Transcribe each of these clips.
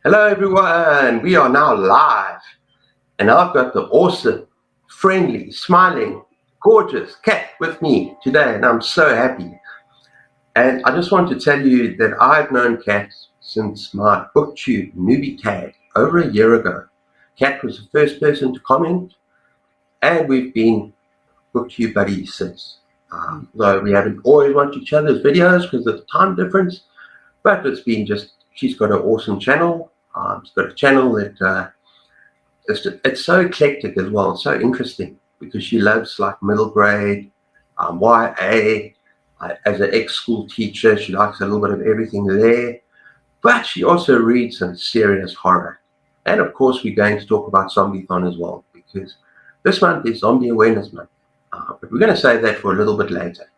Hello, everyone. We are now live, and I've got the awesome, friendly, smiling, gorgeous cat with me today, and I'm so happy. And I just want to tell you that I've known Kat since my booktube newbie tag over a year ago. Kat was the first person to comment, and we've been booktube buddies since. Though we haven't always watched each other's videos because of the time difference, but it's been just, she's got an awesome channel. She's got a channel that it's so eclectic as well. It's so interesting because she loves like middle grade, YA. As an ex-school teacher, she likes a little bit of everything there. But she also reads some serious horror. And of course, we're going to talk about Zombie-thon as well because this month is Zombie Awareness Month. But we're going to save that for a little bit later.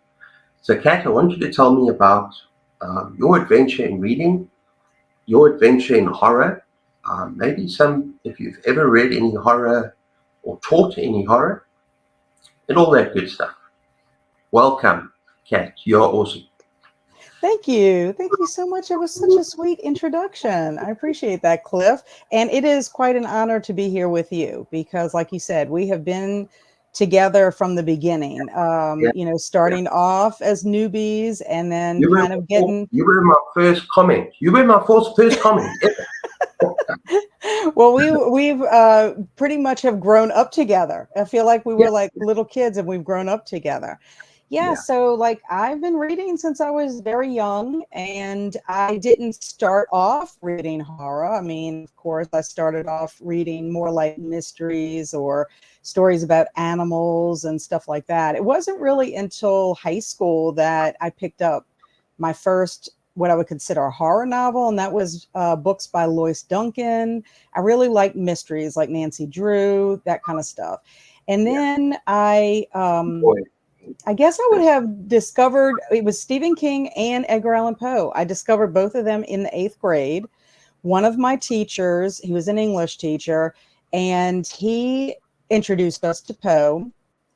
So, Kat, I want you to tell me about your adventure in reading, your adventure in horror, maybe if you've ever read any horror or taught any horror, and all that good stuff. Welcome, Kat. You're awesome. Thank you. Thank you so much. It was such a sweet introduction. I appreciate that, Cliff. And it is quite an honor to be here with you because, like you said, we have been together from the beginning, Yeah, starting off as newbies and then you were kind of getting. you were my first comment. You were my first comment ever. Well, we've pretty much have grown up together. I feel like we Yeah, were like little kids and we've grown up together. Yeah, yeah, so like I've been reading since I was very young, and I didn't start off reading horror. I mean, of course, I started off reading more like mysteries or stories about animals and stuff like that. It wasn't really until high school that I picked up my first what I would consider a horror novel, and that was books by Lois Duncan. I really like mysteries like Nancy Drew, that kind of stuff. And yeah. then Boy, I guess I would have discovered it was Stephen King and Edgar Allan Poe. I discovered both of them in the eighth grade. One of my teachers, he was an English teacher, and he introduced us to Poe,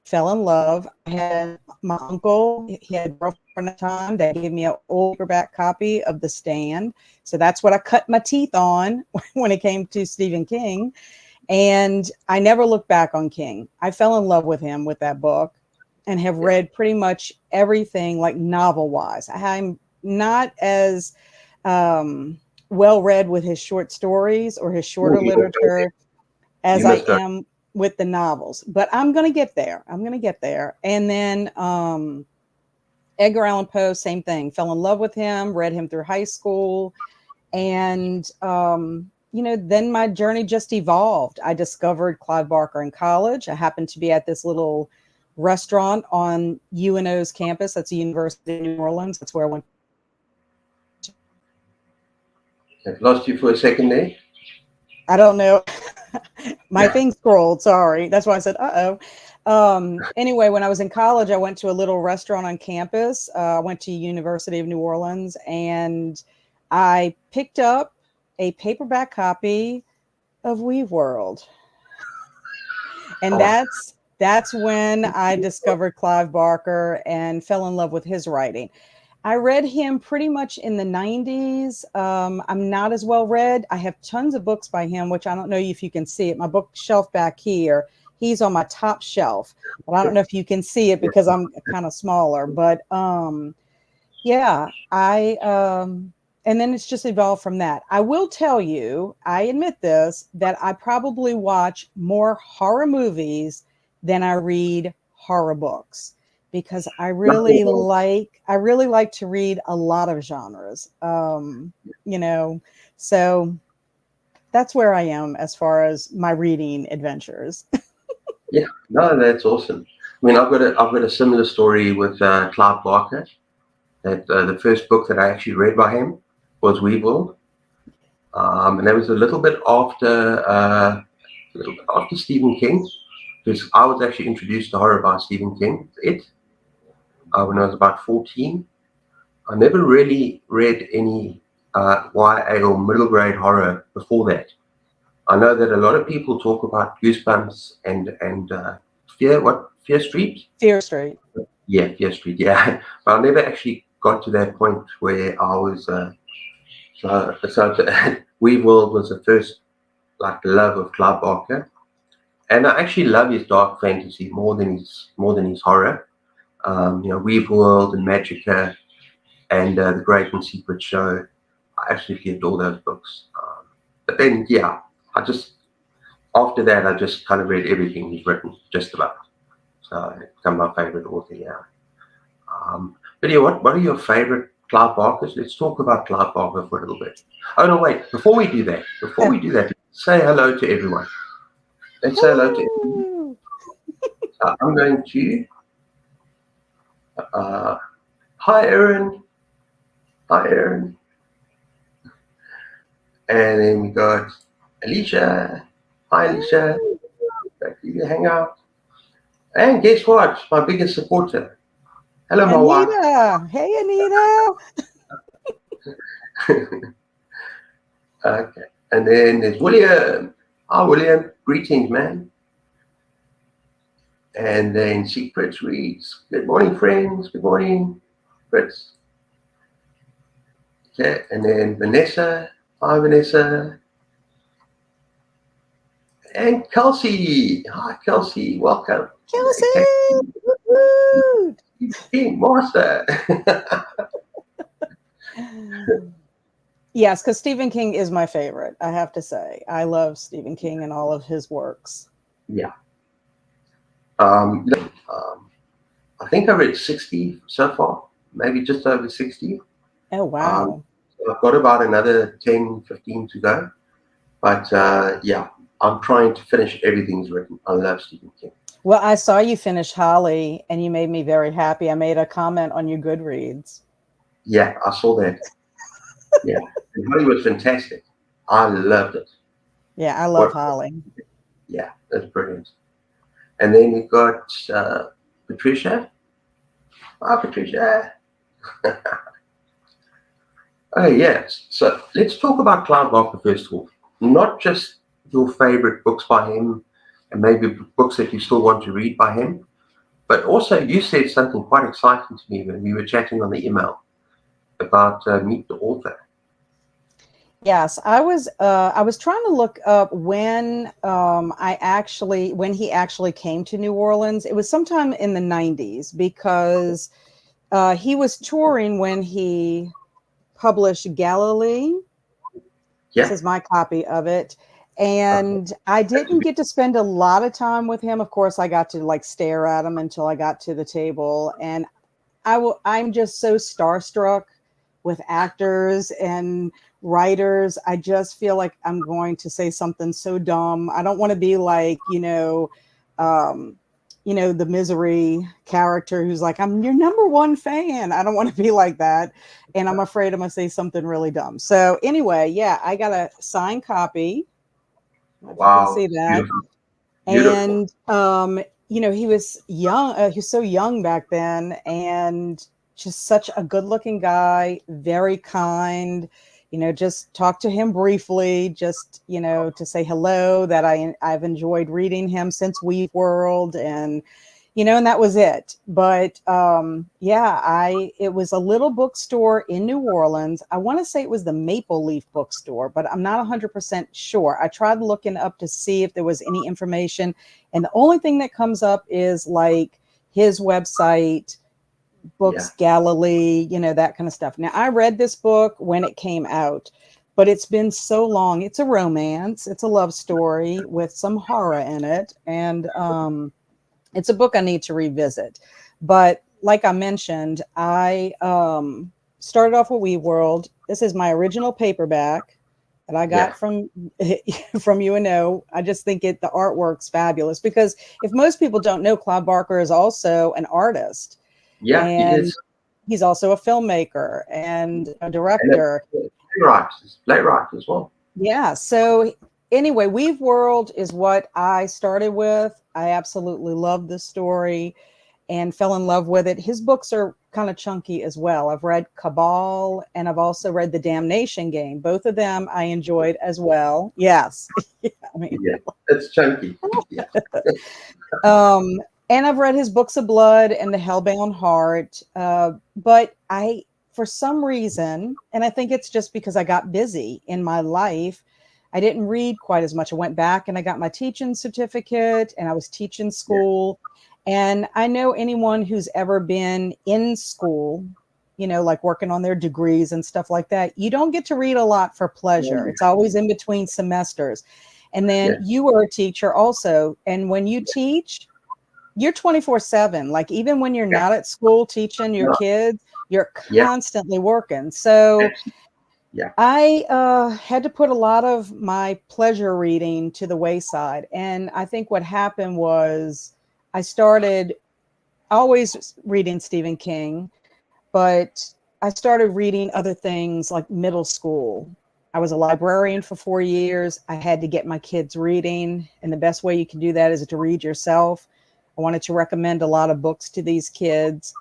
fell in love. I had my uncle, he had a girlfriend at the time that gave me an old paperback copy of The Stand. So that's what I cut my teeth on when it came to Stephen King. And I never looked back on King. I fell in love with him with that book and have yeah. read pretty much everything like novel wise. I'm not as well read with his short stories or his Oh, shorter literature as you I must go. am with the novels, but I'm going to get there. I'm going to get there. And then Edgar Allan Poe, same thing. Fell in love with him, read him through high school. And, then my journey just evolved. I discovered Clive Barker in college. I happened to be at this little restaurant on UNO's campus. That's the University of New Orleans. That's where I went. I've lost you for a second there. I don't know. My Yeah. thing scrolled. Sorry. That's why I said, uh-oh. Anyway, when I was in college, I went to a little restaurant on campus. I went to University of New Orleans, and I picked up a paperback copy of Weave World. And Oh, that's when I discovered Clive Barker and fell in love with his writing. I read him pretty much in the 90s. I'm not as well read. I have tons of books by him, which I don't know if you can see it. My bookshelf back here, he's on my top shelf, but I don't know if you can see it because I'm kind of smaller. But yeah, and then it's just evolved from that. I will tell you, I admit this, that I probably watch more horror movies than I read horror books because I really like to read a lot of genres. So that's where I am as far as my reading adventures. yeah. No, that's awesome. I mean, I've got a similar story with Clive Barker. That the first book that I actually read by him was Weevil, and that was a little bit after Stephen King, because I was actually introduced to horror by Stephen King. When I was about 14. I never really read any YA or middle grade horror before that. I know that a lot of people talk about Goosebumps and Fear Street. Fear Street. Yeah, Fear Street. Yeah, but I never actually got to that point where I was. So Weave World was the first like love of Clive Barker, and I actually love his dark fantasy more than his horror. Weave World and Magica and The Great and Secret Show. I absolutely adore those books. But then, yeah, I just after that I just kind of read everything he's written, just about. So it's become my favorite author. Yeah. But yeah, what are your favorite Clive Barkers? Let's talk about Clive Barker for a little bit. Oh no, wait! Before we do that, let's say hello to everyone. Let's say hello to everyone. Hello. I'm going to. Uh, Hi, Aaron. Hi, Aaron. And then we got Alicia. Hi, Alicia. Back to you, hang out. And guess what? My biggest supporter. Hello, my wife. Anita. Hey, Anita. Okay. And then there's William. Hi, William. Greetings, man. And then Secrets reads, good morning, friends. Good morning, Fritz. Okay. And then Vanessa. Hi, Vanessa. And Kelsey. Hi, Kelsey. Welcome. Kelsey. Okay. Woo-hoo. King Master. Yes, because Stephen King is my favorite, I have to say. I love Stephen King and all of his works. Yeah. I think I read 60 so far, maybe just over 60. Oh, wow. So I've got about another 10, 15 to go. But yeah, I'm trying to finish everything he's written. I love Stephen King. Well, I saw you finish Holly, and you made me very happy. I made a comment on your Goodreads. Yeah, I saw that. Yeah, and Holly was fantastic. I loved it. Yeah, I love Holly. Yeah, that's brilliant. And then we've got Patricia. Hi, Patricia. Oh, yes. So let's talk about Clive Barker first of all. Not just your favorite books by him and maybe books that you still want to read by him, but also you said something quite exciting to me when we were chatting on the email about Meet the Author. Yes, I was trying to look up when when he actually came to New Orleans. It was sometime in the 90s because he was touring when he published Galilee. Yeah. This is my copy of it. And I didn't get to spend a lot of time with him. Of course, I got to like stare at him until I got to the table. And I'm just so starstruck with actors and writers. I just feel like I'm going to say something so dumb. I don't want to be like, the Misery character who's like, I'm your number one fan. I don't want to be like that. And I'm afraid I'm going to say something really dumb. So anyway, yeah, I got a signed copy. Wow. You can see that. Beautiful. And, he was young. He was so young back then and just such a good looking guy, very kind, just talk to him briefly, just, to say hello, that I've enjoyed reading him since Weave World and that was it. But it was a little bookstore in New Orleans. I want to say it was the Maple Leaf bookstore, but I'm not 100% sure. I tried looking up to see if there was any information. And the only thing that comes up is like his website, books, Galilee, that kind of stuff. Now, I read this book when it came out, but it's been so long. It's a romance. It's a love story with some horror in it. And, it's a book I need to revisit. But like I mentioned, I started off with Weave World. This is my original paperback that I got from UNO. I just think the artwork's fabulous because if most people don't know, Clive Barker is also an artist. Yeah, and he is. He's also a filmmaker and a director. And playwright as well. Yeah. So anyway, Weave World is what I started with. I absolutely love this story and fell in love with it. His books are kind of chunky as well. I've read Cabal and I've also read The Damnation Game. Both of them I enjoyed as well. Yes. It's chunky. Yeah. And I've read his books of blood and The Hellbound Heart. But I for some reason, and I think it's just because I got busy in my life, I didn't read quite as much. I went back and I got my teaching certificate and I was teaching school. And I know anyone who's ever been in school, you know, like working on their degrees and stuff like that, you don't get to read a lot for pleasure. It's always in between semesters. And then you were a teacher also. And when you teach, you're 24/7. Like even when you're not at school teaching your kids, you're constantly working. So I had to put a lot of my pleasure reading to the wayside. And I think what happened was I started always reading Stephen King, but I started reading other things like middle school. I was a librarian for 4 years. I had to get my kids reading. And the best way you can do that is to read yourself. I wanted to recommend a lot of books to these kids.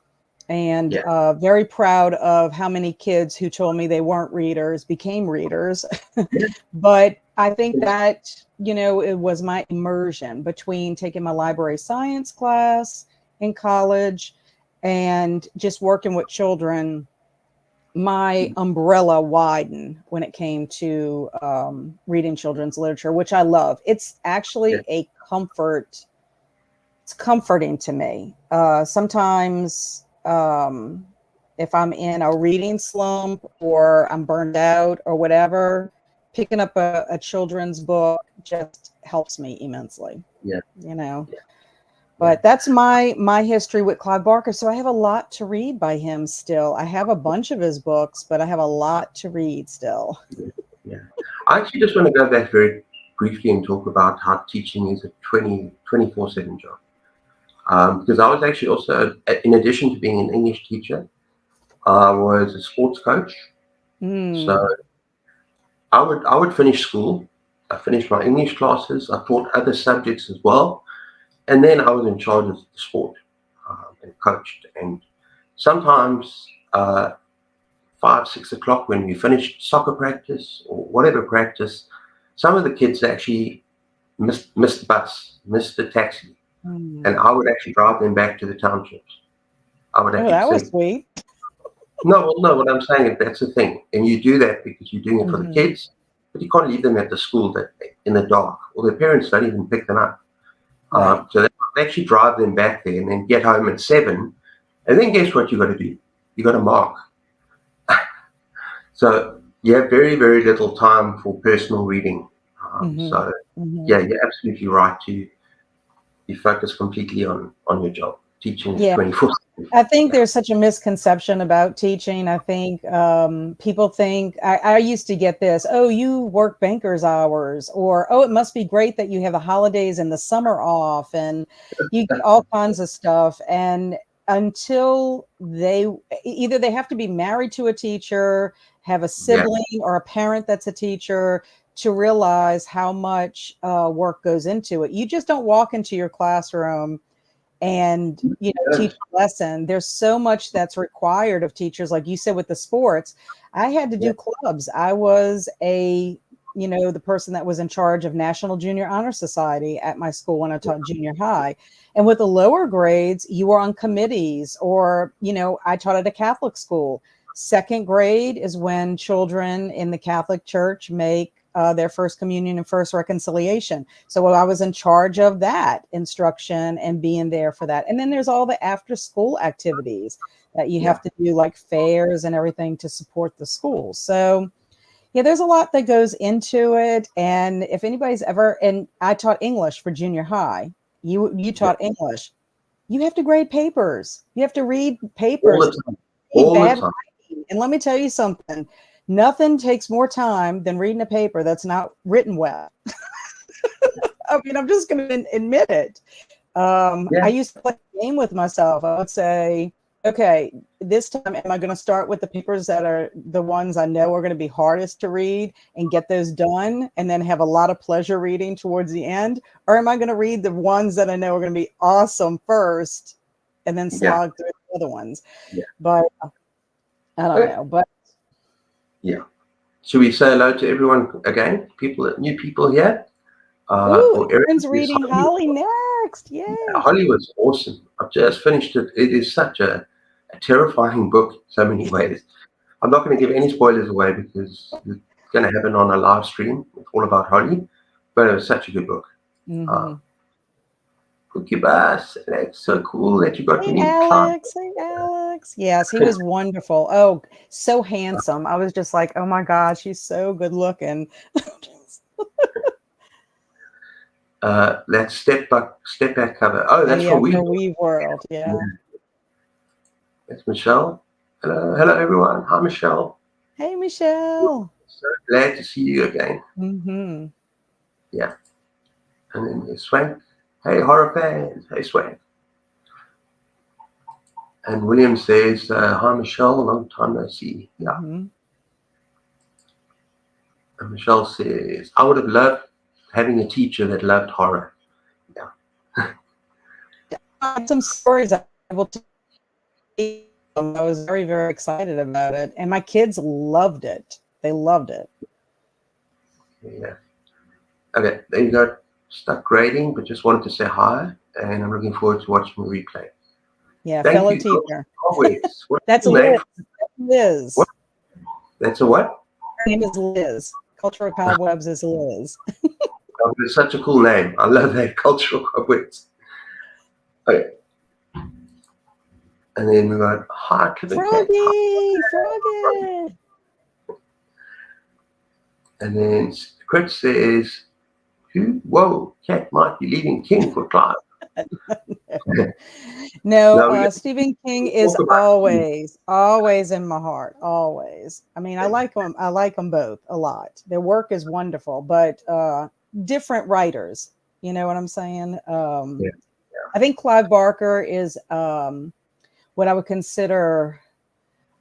And very proud of how many kids who told me they weren't readers became readers. But I think that, you know, it was my immersion between taking my library science class in college and just working with children. My umbrella widened when it came to reading children's literature, which I love. It's actually a comfort. It's comforting to me. Sometimes if I'm in a reading slump or I'm burned out or whatever, picking up a children's book just helps me immensely. You know. But that's my history with Clive Barker. So I have a lot to read by him still. I have a bunch of his books, but I have a lot to read still. I actually just want to go back very briefly and talk about how teaching is a 24/7 job. Because I was actually also, in addition to being an English teacher, I was a sports coach. So I would finish school. I finished my English classes. I taught other subjects as well. And then I was in charge of the sport and coached. And sometimes 5, 6 o'clock when we finished soccer practice or whatever practice, some of the kids actually missed the bus, missed the taxi. And I would actually drive them back to the townships. I would actually that was sweet. No, what I'm saying is that's the thing. And you do that because you're doing it for the kids, but you can't leave them at the school in the dark, or their parents don't even pick them up. So they actually drive them back there and then get home at 7. And then guess what you got to do? You got to mark. So you have very, very little time for personal reading. So you're absolutely right to be focused completely on your job. Teaching 24/7. I think there's such a misconception about teaching. I think people think, I used to get this, oh, you work banker's hours, or, oh, it must be great that you have the holidays and the summer off, and you get all kinds of stuff. And until they have to be married to a teacher, have a sibling or a parent that's a teacher, to realize how much work goes into it. You just don't walk into your classroom and teach a lesson. There's so much that's required of teachers. Like you said with the sports, I had to do clubs. I was the person that was in charge of National Junior Honor Society at my school when I taught junior high. And with the lower grades, you were on committees, or I taught at a Catholic school. Second grade is when children in the Catholic Church make their first communion and first reconciliation. So I was in charge of that instruction and being there for that. And then there's all the after school activities that you have to do, like fairs and everything to support the school. So there's a lot that goes into it. And if anybody's and I taught English for junior high, you taught English, you have to grade papers. You have to read papers. All the time. And let me tell you something. Nothing takes more time than reading a paper that's not written well. I mean, I'm just going to admit it. I used to play a game with myself. I would say, okay, this time, am I going to start with the papers that are the ones I know are going to be hardest to read and get those done and then have a lot of pleasure reading towards the end? Or am I going to read the ones that I know are going to be awesome first and then slog through the other ones? But I don't know. But should we say hello to everyone again? New people here. Erin's reading Holly next. Yay! Holly was awesome. I've just finished it. It is such a a terrifying book in so many ways. I'm not going to give any spoilers away because it's going to happen on a live stream. It's all about Holly, but it was such a good book. Mm-hmm. Cookie Bass, that's so cool that you got to Hey, meet Clive. Alex. Hey, Alex. Yes, he was wonderful. Oh, so handsome. I was just like, oh my gosh, he's so good looking. That step back cover. Oh, Oh that's yeah, from for Weevil. Weave World. Yeah. That's Michelle. Hello everyone. Hi Michelle. Hey, Michelle. So glad to see you again. Mm-hmm. Yeah. And then there's Swank. Hey horror fans. Hey Swank. And William says, hi Michelle, long time no see. Yeah. Mm-hmm. And Michelle says, I would have loved having a teacher that loved horror. Yeah. I had some stories I was able to I was very, very excited about it. And my kids loved it. They loved it. Yeah. Okay, there you go. Stuck grading, but just wanted to say hi. And I'm looking forward to watching the replay. Yeah, Thank fellow you. teacher. Always. What's That's your name? Liz. What? That's a what? Her name is Liz. Cultural Cobwebs is Liz. Oh, it's such a cool name. I love that, Cultural Cobwebs. Okay. And then we got hi, Froggy. And then Chris says, who? Whoa, Cat might be leaving King for Clive. No, Stephen King is always in my heart. Always. I mean, I like them. I like them both a lot. Their work is wonderful, but different writers. You know what I'm saying? I think Clive Barker is what I would consider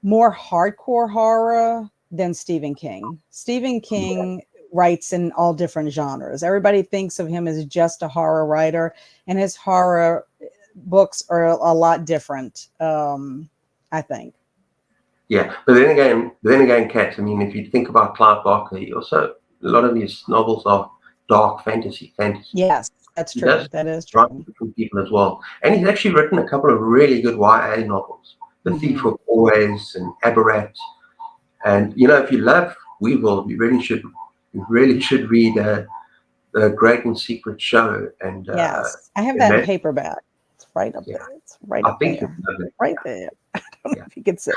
more hardcore horror than Stephen King. Stephen King writes in all different genres. Everybody thinks of him as just a horror writer, and his horror books are a lot different, I think. Yeah, but then again, Kat, I mean, if you think about Clive Barker, he also, a lot of his novels are dark fantasy. Yes, that's true. That is true. Different people as well. And he's actually written a couple of really good YA novels. The Thief of Always and Aberrat. And, you know, if you love Weevil, you really should read The Great and Secret Show. And yes, I have that in paperback. It's right up there. It's right up there. Right there. I don't know if you can see.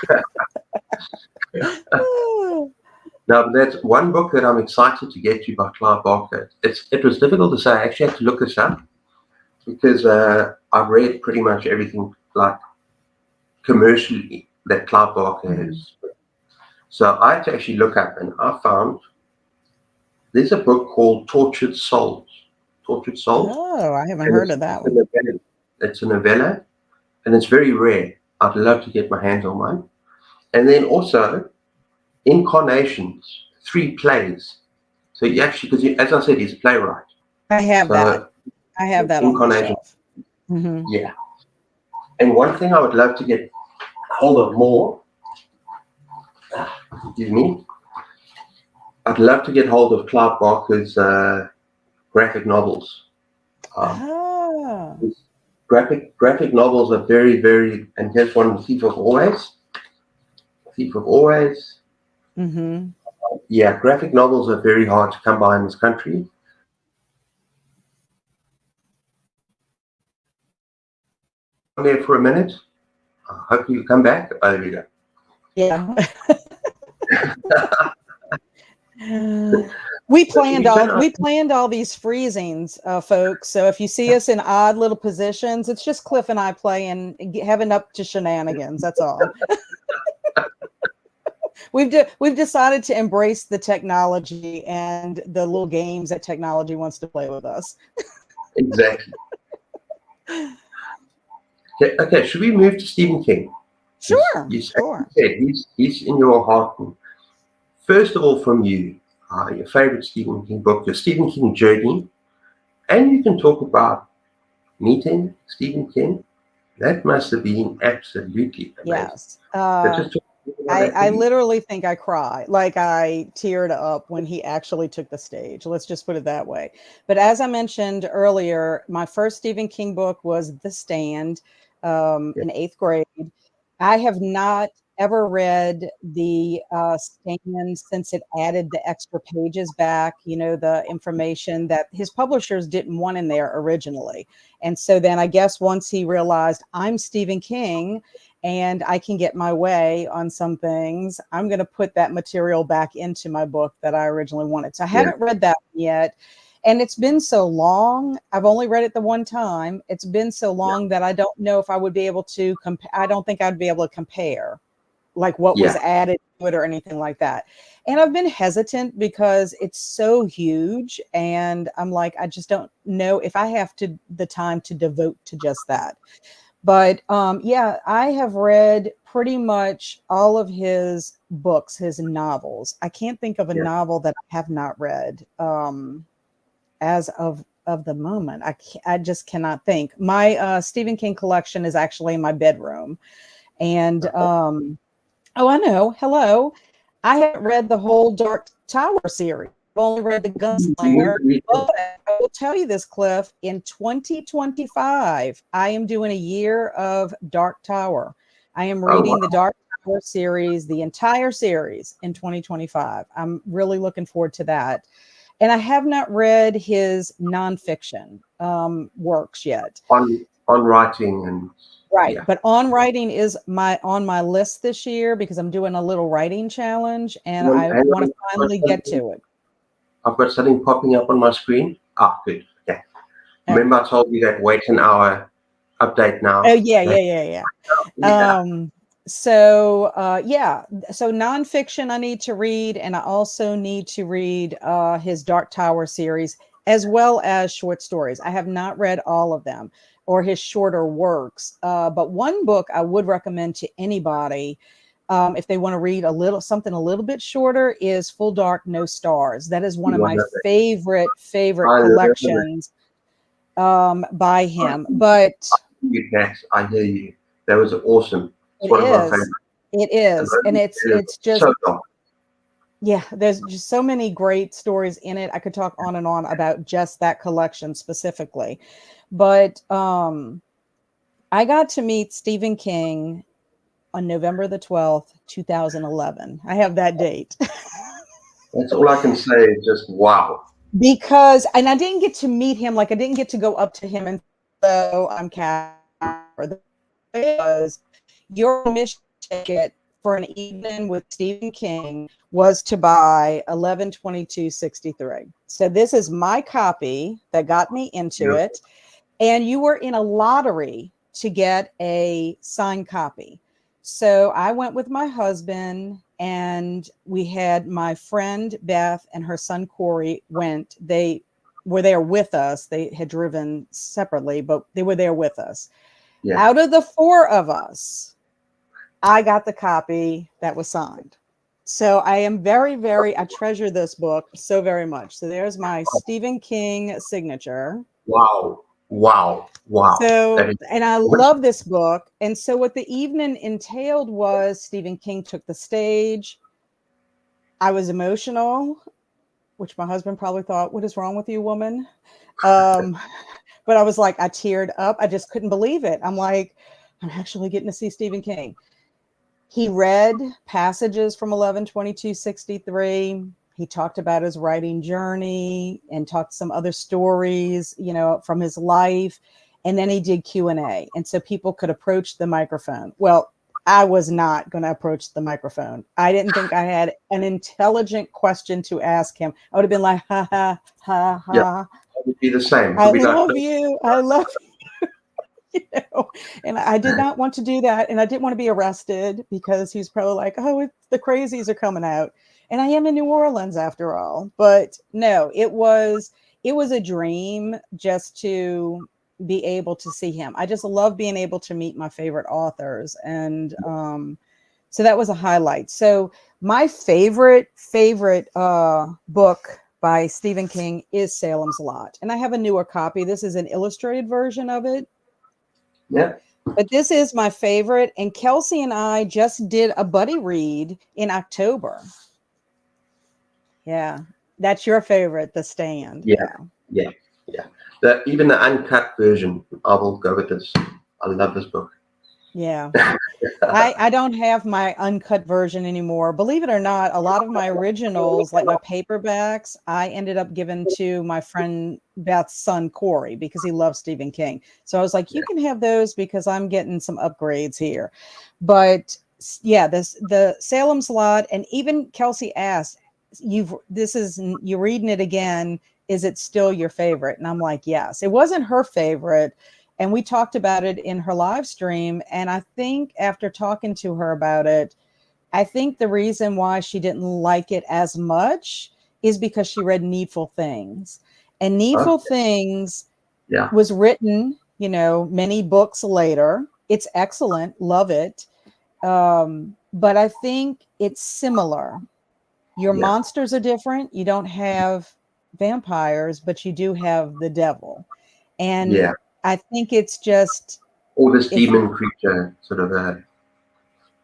Now, that's one book that I'm excited to get to by Clive Barker. It was difficult to say. I actually had to look this up because I've read pretty much everything like commercially that Clive Barker has. So I had to actually look up, and I found there's a book called Tortured Souls. Tortured Souls. Oh, I haven't heard of that one. It's a novella, and it's very rare. I'd love to get my hands on one. And then also Incarnations, 3 plays. So you actually, because as I said, he's a playwright. I have that. I have that on my shelf. Yeah. And one thing I would love to get hold of more, excuse me, I'd love to get hold of Clive Barker's graphic novels. Graphic novels are very, very, and here's one, Thief of Always. Thief of Always. Yeah, graphic novels are very hard to come by in this country. There for a minute. Hope you come back. Oh, there we go. Yeah. We planned all these freezings, folks. So if you see us in odd little positions, it's just Cliff and I playing, having up to shenanigans. That's all. We've decided to embrace the technology and the little games that technology wants to play with us. Exactly. Okay, should we move to Stephen King? Sure. He's in your heart. First of all, from you, your favorite Stephen King book, your Stephen King journey, and you can talk about meeting Stephen King. That must have been absolutely amazing. Yes. I literally think I cried, like I teared up when he actually took the stage. Let's just put it that way. But as I mentioned earlier, my first Stephen King book was The Stand in 8th grade. I have not ever read the Stand since it added the extra pages back, the information that his publishers didn't want in there originally. And so then I guess once he realized I'm Stephen King and I can get my way on some things, I'm going to put that material back into my book that I originally wanted. So I haven't read that yet. And it's been so long. I've only read it the one time. It's been so long that I don't know if I would be able to I don't think I'd be able to compare like what was added to it or anything like that. And I've been hesitant because it's so huge. And I'm like, I just don't know if I have the time to devote to just that. But yeah, I have read pretty much all of his books, his novels. I can't think of a novel that I have not read. As of the moment, I just cannot think. My Stephen King collection is actually in my bedroom, and oh, I know. Hello, I haven't read the whole Dark Tower series. I've only read the Gunslinger. But I will tell you this, Cliff. In 2025, I am doing a year of Dark Tower. I am reading the Dark Tower series, the entire series, in 2025. I'm really looking forward to that. And I have not read his nonfiction works yet. On writing and right, but on writing is on my list this year because I'm doing a little writing challenge, and I want to finally get to it. I've got something popping up on my screen. Good. Okay. Remember, I told you that wait an hour. Update now. Oh yeah. So nonfiction I need to read, and I also need to read his Dark Tower series as well as short stories. I have not read all of them or his shorter works, but one book I would recommend to anybody if they want to read something a little bit shorter is Full Dark, No Stars. That is one of my favorite collections by him. But I hear you. That was awesome. It is. And it's just so there's just so many great stories in it. I could talk on and on about just that collection specifically. But I got to meet Stephen King on November the 12th, 2011. I have that date. That's all I can say. Just wow. Because, and I didn't get to meet him, like I didn't get to go up to him and so I'm was your mission ticket for an evening with Stephen King was to buy 11/22/63. So this is my copy that got me into it. And you were in a lottery to get a signed copy. So I went with my husband, and we had my friend Beth and her son Corey went. They were there with us. They had driven separately, but they were there with us. Out of the four of us, I got the copy that was signed. So I am very, very, I treasure this book so very much. So there's my Stephen King signature. Wow. So, and I love this book. And so what the evening entailed was Stephen King took the stage. I was emotional, which my husband probably thought, what is wrong with you, woman? But I was like, I teared up. I just couldn't believe it. I'm like, I'm actually getting to see Stephen King. He read passages from 11/22/63. He talked about his writing journey and talked some other stories, from his life. And then he did Q&A. And so people could approach the microphone. Well, I was not going to approach the microphone. I didn't think I had an intelligent question to ask him. I would have been like, ha, ha, ha, ha. Yeah, it would be the same. I love you. I love you. And I did not want to do that. And I didn't want to be arrested because he's probably like, oh, the crazies are coming out. And I am in New Orleans after all. But no, it was a dream just to be able to see him. I just love being able to meet my favorite authors. And so that was a highlight. So my favorite book by Stephen King is Salem's Lot. And I have a newer copy. This is an illustrated version of it. Yeah. But this is my favorite. And Kelsey and I just did a buddy read in October. Yeah. That's your favorite, The Stand. Yeah. Even the uncut version, I will go with this. I love this book. Yeah. I don't have my uncut version anymore. Believe it or not, a lot of my originals, like my paperbacks, I ended up giving to my friend Beth's son Corey because he loves Stephen King. So I was like, you can have those because I'm getting some upgrades here. But yeah, the Salem's Lot, and even Kelsey asked, you're reading it again. Is it still your favorite? And I'm like, yes. It wasn't her favorite, and we talked about it in her live stream. And I think after talking to her about it, I think the reason why she didn't like it as much is because she read Needful Things. And Needful Okay. Things Yeah. was written, many books later. It's excellent, love it. But I think it's similar. Your Yeah. monsters are different. You don't have vampires, but you do have the devil. And Yeah. I think it's just, Or this if demon creature sort of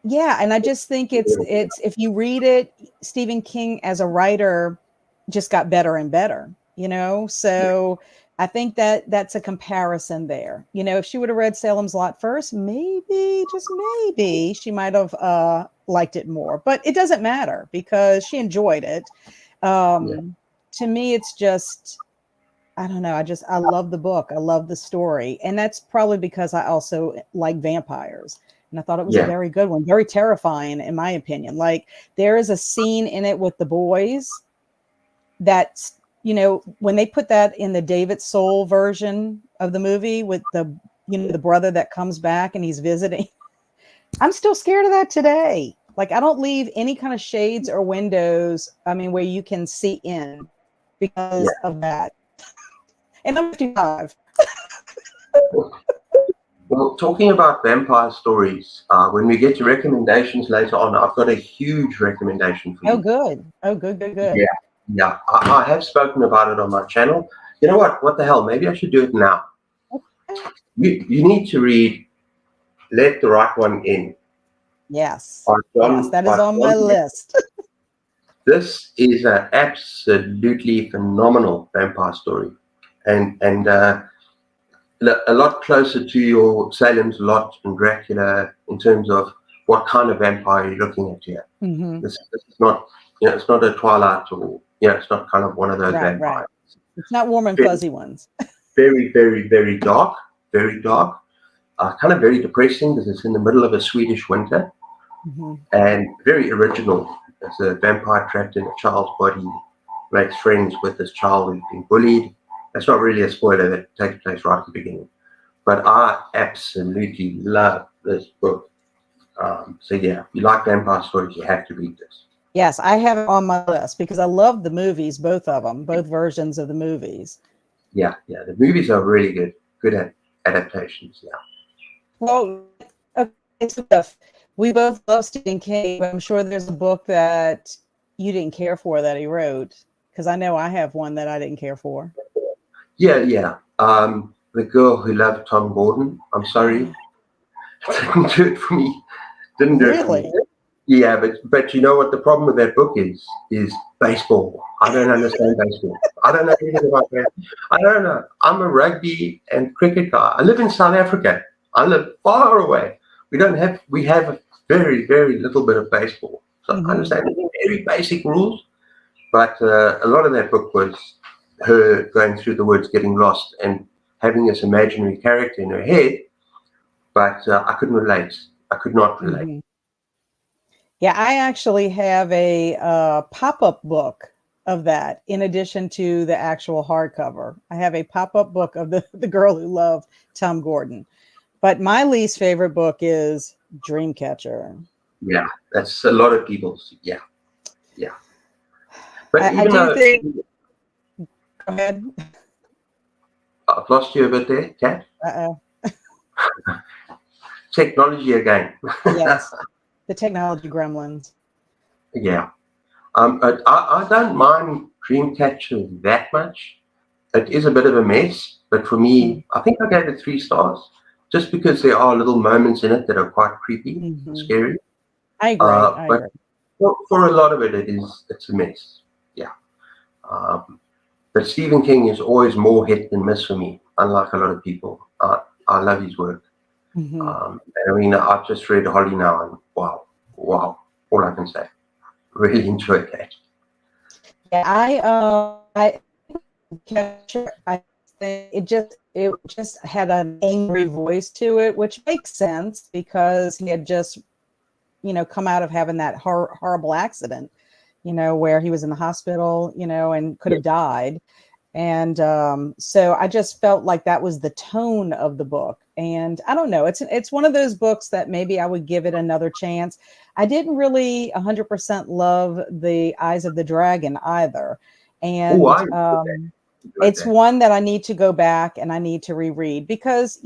yeah, and I just think it's if you read it, Stephen King as a writer just got better and better. So I think that that's a comparison there. If she would have read Salem's Lot first, maybe, just maybe, she might have liked it more. But it doesn't matter because she enjoyed it. yeah. To me, it's just, I don't know. I love the book. I love the story. And that's probably because I also like vampires. And I thought it was a Yeah. very good one, very terrifying, in my opinion. Like, there is a scene in it with the boys that's, when they put that in the David Soul version of the movie with the brother that comes back and he's visiting. I'm still scared of that today. Like, I don't leave any kind of shades or windows, where you can see in Yeah. because of that. And I'm 55. Well, talking about vampire stories, when we get to recommendations later on, I've got a huge recommendation for Oh, you. good. Oh, good, good, Yeah, good. yeah. I have spoken about it on my channel. You know what? What the hell? Maybe I should do it now. You need to read Let the Right One In Yes. by Yes, John that by is on my John. list. This is an absolutely phenomenal vampire story, and a lot closer to your Salem's Lot and Dracula in terms of what kind of vampire you're looking at here. Hmm. This is not, it's not a Twilight or, it's not kind of one of those Right, right. vampires. It's not warm and Very, fuzzy ones. very, very, very dark, kind of very depressing because it's in the middle of a Swedish winter, Hmm. and very original. As a vampire trapped in a child's body, makes friends with this child who's been bullied. That's not really a spoiler, that takes place right at the beginning. But I absolutely love this book. So yeah, if you like vampire stories, you have to read this. Yes, I have it on my list because I love the movies, both of them, both versions of the movies. Yeah, yeah. The movies are really good at adaptations. Yeah, Well, okay, so if we both love Stephen King, but I'm sure there's a book that you didn't care for that he wrote, because I know I have one that I didn't care for. yeah, yeah. The Girl Who Loved Tom Gordon. I'm sorry, didn't do it for me. Didn't do it for me. Really? Yeah, but you know what the problem with that book is baseball. I don't understand baseball. I don't know anything about that. I don't know. I'm a rugby and cricket guy. I live in South Africa. I live far away. We have a very, very little bit of baseball. So I Hmm. understand very basic rules, but a lot of that book was her going through the woods, getting lost, and having this imaginary character in her head. But I couldn't relate. I could not relate. Hmm. Yeah, I actually have a pop-up book of that in addition to the actual hardcover. I have a pop-up book of the girl who loved Tom Gordon. But my least favorite book is Dreamcatcher. Yeah, that's a lot of people's. Yeah, yeah. But I even do though think, go ahead. I've lost you a bit there, Kat. Uh-oh. Technology again. Yes, the technology gremlins. Yeah. I don't mind Dreamcatcher that much. It is a bit of a mess, but for me, I think I gave it 3 stars, just because there are little moments in it that are quite creepy, and Mm-hmm. scary. I agree. I But agree. for a lot of it, it's a mess. Yeah. But Stephen King is always more hit than miss for me, unlike a lot of people. I love his work. Hmm. And I mean, I've just read Holly now, and wow, wow, all I can say. Really enjoyed that. Yeah, I catcher. I think it just had an angry voice to it, which makes sense because he had just come out of having that horrible accident, where he was in the hospital, and could Yeah. have died. And so I just felt like that was the tone of the book. And I don't know, it's one of those books that maybe I would give it another chance. I didn't really 100% love The Eyes of the Dragon either. Oh, And I enjoyed it's that. one that I need to go back and I need to reread because,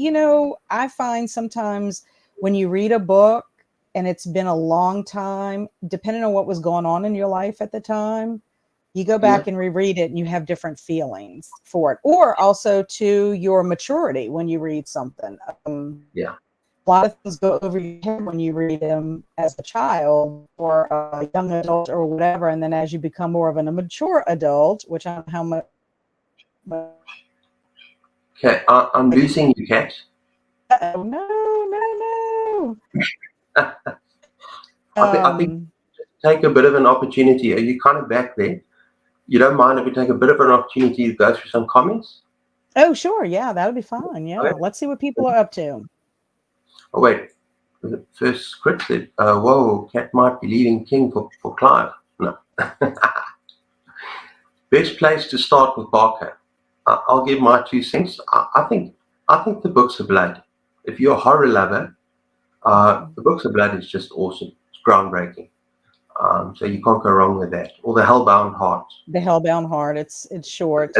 I find sometimes when you read a book and it's been a long time, depending on what was going on in your life at the time, you go Yeah, back and reread it and you have different feelings for it, or also to your maturity when you read something. yeah. A lot of things go over your head when you read them as a child or a young adult or whatever. And then as you become more of a mature adult, which I don't know how much. Okay, I'm losing you, Kat. Oh, no, no, I think no. take a bit of an opportunity. Are you kind of back there? You don't mind if we take a bit of an opportunity to go through some comments? Oh, sure. Yeah, that'll be fine. Yeah. Okay. Let's see what people are up to. Oh wait, the first script said, "Whoa, Cat might be leaving King for Clive." No. Best place to start with Barker. I'll give my 2 cents. I think the Books of Blood. If you're a horror lover, the Books of Blood is just awesome. It's groundbreaking. So you can't go wrong with that. Or the Hellbound Heart. The Hellbound Heart. It's short. It's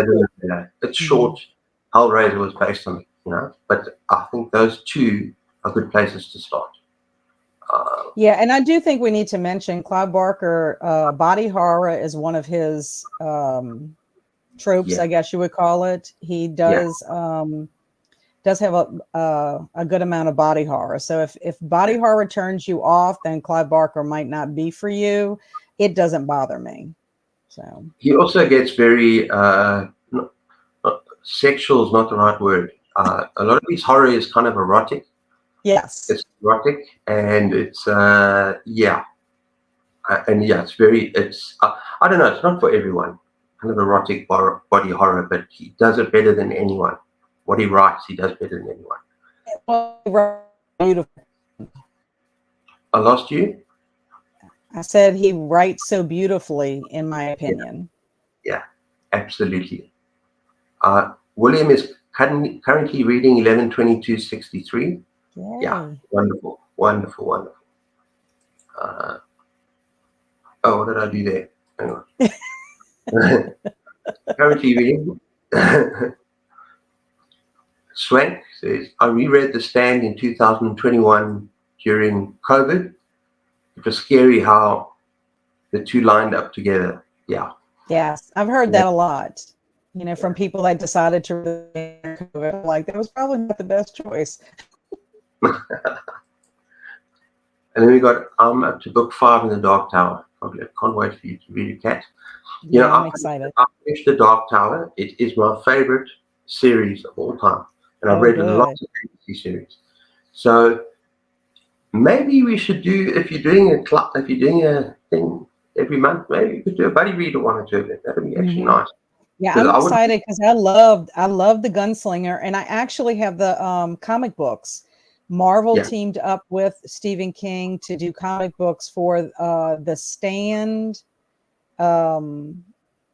Mhm. short. Hellraiser was based on it. But I think those two are good places to start. Uh, Yeah, and I do think we need to mention Clive Barker. Body horror is one of his tropes, yeah, I guess you would call it. He yeah, does have a good amount of body horror. So if body yeah. horror turns you off, then Clive Barker might not be for you. It doesn't bother me. So He also gets very sexual is not the right word. A lot of his horror is kind of erotic. yes. It's erotic, and it's yeah, and yeah, it's very. It's I don't know. It's not for everyone. Kind of erotic body horror, but he does it better than anyone. What he writes, he does better than anyone. Well, beautiful. I lost you. I said he writes so beautifully, in my Yeah, opinion. yeah, absolutely. William is currently reading 112263. Yeah, Yay. wonderful, wonderful, wonderful. Uh, oh, what did I do there? Hang on. Currently reading. Swank says, I reread The Stand in 2021 during COVID. It was scary how the two lined up together. Yeah. Yes, I've heard Yeah. that a lot. From Yeah. people that decided to like that was probably not the best choice. And then we got I'm up to book 5 in the Dark Tower. Can't wait for you to read it, Cat. Yeah, I'm I excited. finished The Dark Tower. It is my favorite series of all time. And I've Oh, read a lot good. of fantasy series. So maybe we should do if you're doing a thing every month, maybe you could do a buddy read or one or two of it. That would be actually Hmm. nice. Yeah, Because I'm I would excited because I love the Gunslinger, and I actually have the comic books. Marvel yeah, teamed up with Stephen King to do comic books for The Stand, um,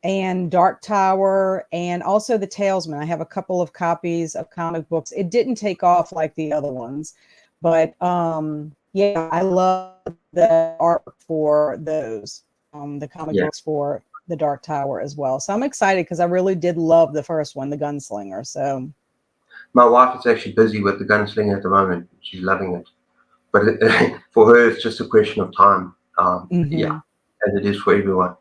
and Dark Tower, and also The Talesman. I have a couple of copies of comic books. It didn't take off like the other ones, but yeah, I love the art for those, the comic yeah. books for The Dark Tower as well. So I'm excited because I really did love the first one, The Gunslinger. So My wife is actually busy with the gunslinger at the moment. She's loving it. But for her, it's just a question of time. Yeah, mhm. as it is for everyone.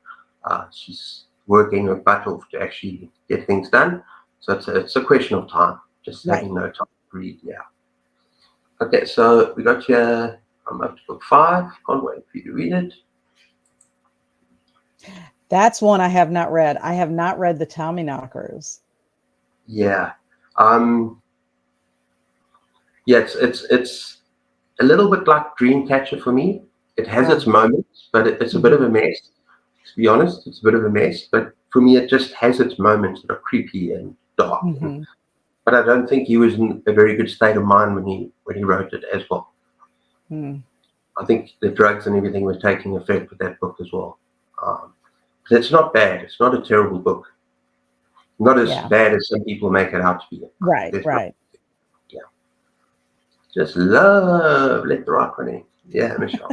She's working her butt off to actually get things done. So it's a question of time. Just Right. having no time to read. Yeah. Okay, so we got here. I'm up to book 5. Can't wait for you to read it. That's one I have not read. I have not read The Tommyknockers. Yeah. Um, Yeah, it's a little bit like Dreamcatcher for me. It has its Oh. moments, but it's a bit of Mhm. a mess. To be honest, it's a bit of a mess. But for me, it just has its moments that are creepy and dark. Mhm. But I don't think he was in a very good state of mind when he wrote it as well. Mm. I think the drugs and everything was taking effect with that book as well. Um, it's not bad. It's not a terrible book. Not as Yeah. bad as some people make it out to be. Right. There's no, Right. yeah. Just love Let the Right One In. Yeah, Michelle.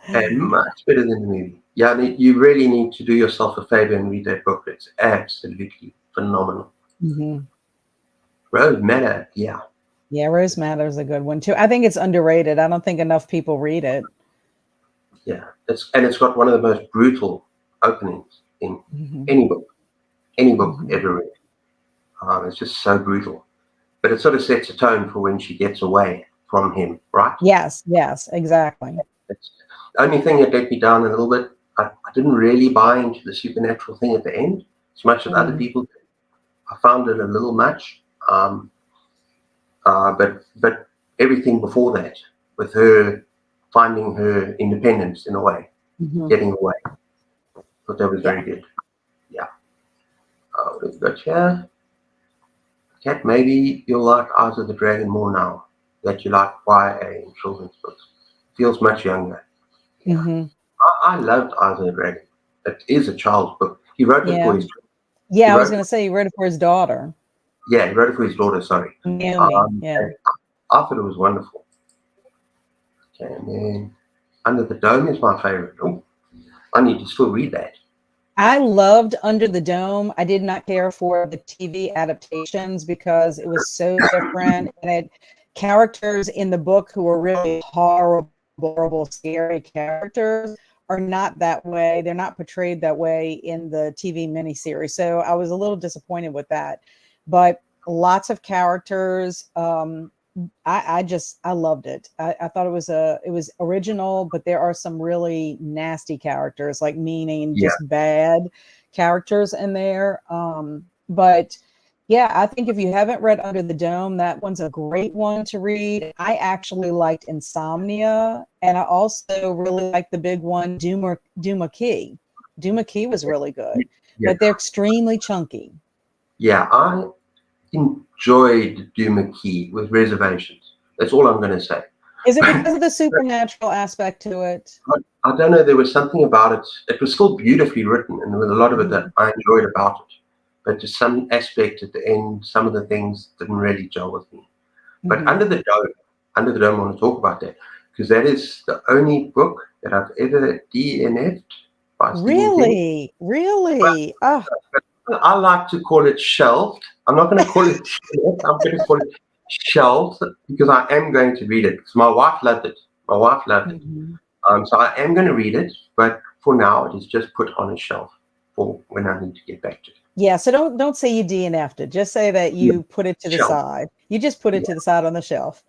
And much better than the movie. Yeah, you really need to do yourself a favor and read that book. It's absolutely phenomenal. Mhm. Rose Madder, yeah, Yeah, Rose Madder is a good one too. I think it's underrated. I don't think enough people read it. yeah. It's got one of the most brutal openings in Mhm. any book, any book Mhm. ever read. It's just so brutal, but it sort of sets a tone for when she gets away from him, right? Yes, yes, exactly. It's the only thing that let me down a little bit. I didn't really buy into the supernatural thing at the end as much as other Mm. people did. I found it a little much. But everything before that, with her finding her independence in a way, Mhm. getting away, I thought that was Yeah. very good. Yeah. We've got here. Kat, maybe you'll like Eyes of the Dragon more now that you like YA and children's books. Feels much younger. Yeah. Mhm. I loved Eyes of the Dragon. It is a child's book. He wrote it for Yeah. his he Yeah, I was wrote gonna say he wrote it for his daughter, yeah, he wrote it for his daughter, sorry. Naomi. Yeah. And I thought it was wonderful. Okay, and then Under the Dome is my favorite. Oh, I need to still read that. I loved Under the Dome. I did not care for the TV adaptations because it was so different and it characters in the book who were really horrible, horrible, scary characters are not that way. They're not portrayed that way in the TV miniseries. So I was a little disappointed with that. But lots of characters. I loved it. I thought it was original, but there are some really nasty characters, like meaning Yeah, just bad characters in there. But yeah, I think if you haven't read Under the Dome, that one's a great one to read. I actually liked Insomnia, and I also really liked the big one, Duma Key. Duma Key was really good, yeah, but they're extremely chunky. yeah. I enjoyed Doom McKee with reservations. That's all I'm going to say. Is it because of the supernatural aspect to it? I don't know. There was something about it. It was still beautifully written, and there was a lot of it that Mhm. I enjoyed about it. But just some aspect at the end, some of the things didn't really gel with me. But Mhm. Under the Dome, I want to talk about that because that is the only book that I've ever DNF'd by Stephen King. Really? Really? Oh. I like to call it shelved. I'm not going to call it shelved. I'm going to call it shelved because I am going to read it because my wife loved it. My wife loved it. Mhm. So I am going to read it, but for now it is just put on a shelf for when I need to get back to it. Yeah, so don't say you DNF'd it. Just say that Yeah, you put it to the shelf. side. You just put it Yeah, to the side on the shelf.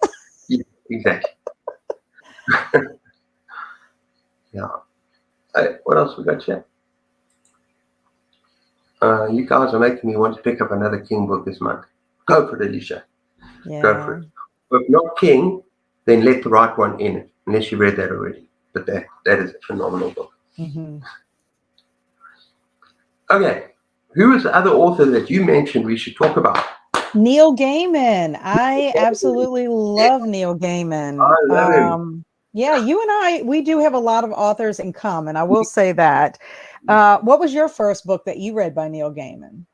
yeah, exactly. Yeah. What else we got here? You guys are making me want to pick up another King book this month. Go for it, Alicia. Go for Yeah. it. If not King, then Let the Right One In, unless you read that already. But that is a phenomenal book. Mhm. Okay, who is the other author that you mentioned we should talk about? Neil Gaiman. I absolutely Yeah, love Neil Gaiman. I love him. Yeah, you and I, we do have a lot of authors in common. I will say that. What was your first book that you read by Neil Gaiman?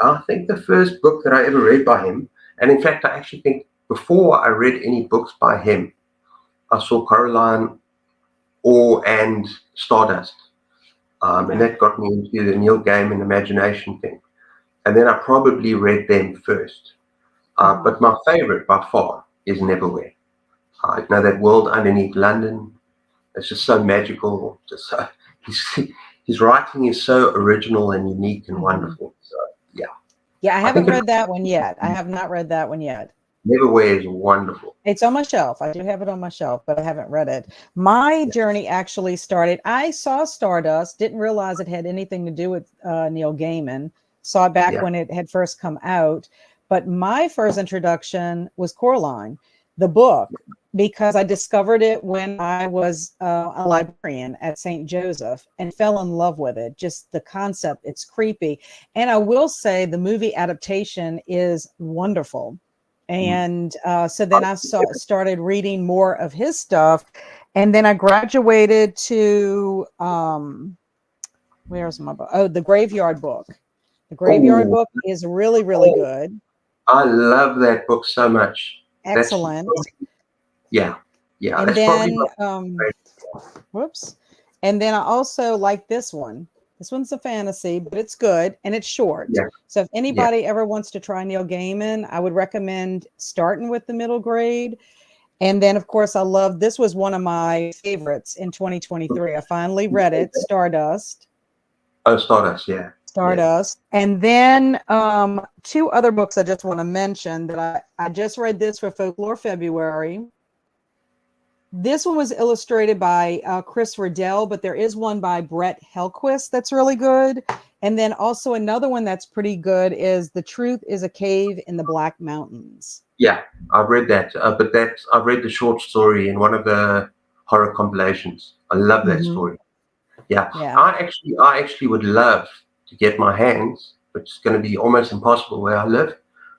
I think the first book that I ever read by him, and in fact, I actually think before I read any books by him, I saw Coraline and Stardust. And Okay. that got me into the Neil Gaiman imagination thing. And then I probably read them first. Mhm. But my favorite by far is Neverwhere. That world underneath London, it's just so magical. Just so, his, his writing is so original and unique and Mhm. wonderful. So, yeah, Yeah, I I haven't think read that one yet. I have not read that one yet. Neverwhere is wonderful. It's on my shelf. I do have it on my shelf, but I haven't read it. My Yeah, journey actually started. I saw Stardust, didn't realize it had anything to do with Neil Gaiman. Saw it back yeah, when it had first come out. But my first introduction was Coraline, the book, because I discovered it when I was a librarian at St. Joseph and fell in love with it. Just the concept, it's creepy. And I will say the movie adaptation is wonderful. And so then I started reading more of his stuff. And then I graduated to, where's my book? Oh, the Graveyard Book. The Graveyard Oh, Book is really, really good. I love that book so much. That's Excellent. yeah, yeah. And That's probably then, my favorite. whoops. And then I also like this one. This one's a fantasy, but it's good and it's short. Yeah, So if yeah. anybody ever wants to try Neil Gaiman, I would recommend starting with the middle grade. And then, of course, I love, this was one of my favorites in 2023. I finally read it, Stardust. Oh, Stardust. Yeah, yeah, Stardust. And then two other books I just want to mention that I just read this for Folklore February. This one was illustrated by Chris Riddell, but there is one by Brett Helquist that's really good. And then also another one that's pretty good is The Truth is a Cave in the Black Mountains. yeah. I've read that, but I've read the short story in one of the horror compilations. I love that story. Yeah, Yeah. I actually would love to get my hands, which is going to be almost impossible where I live,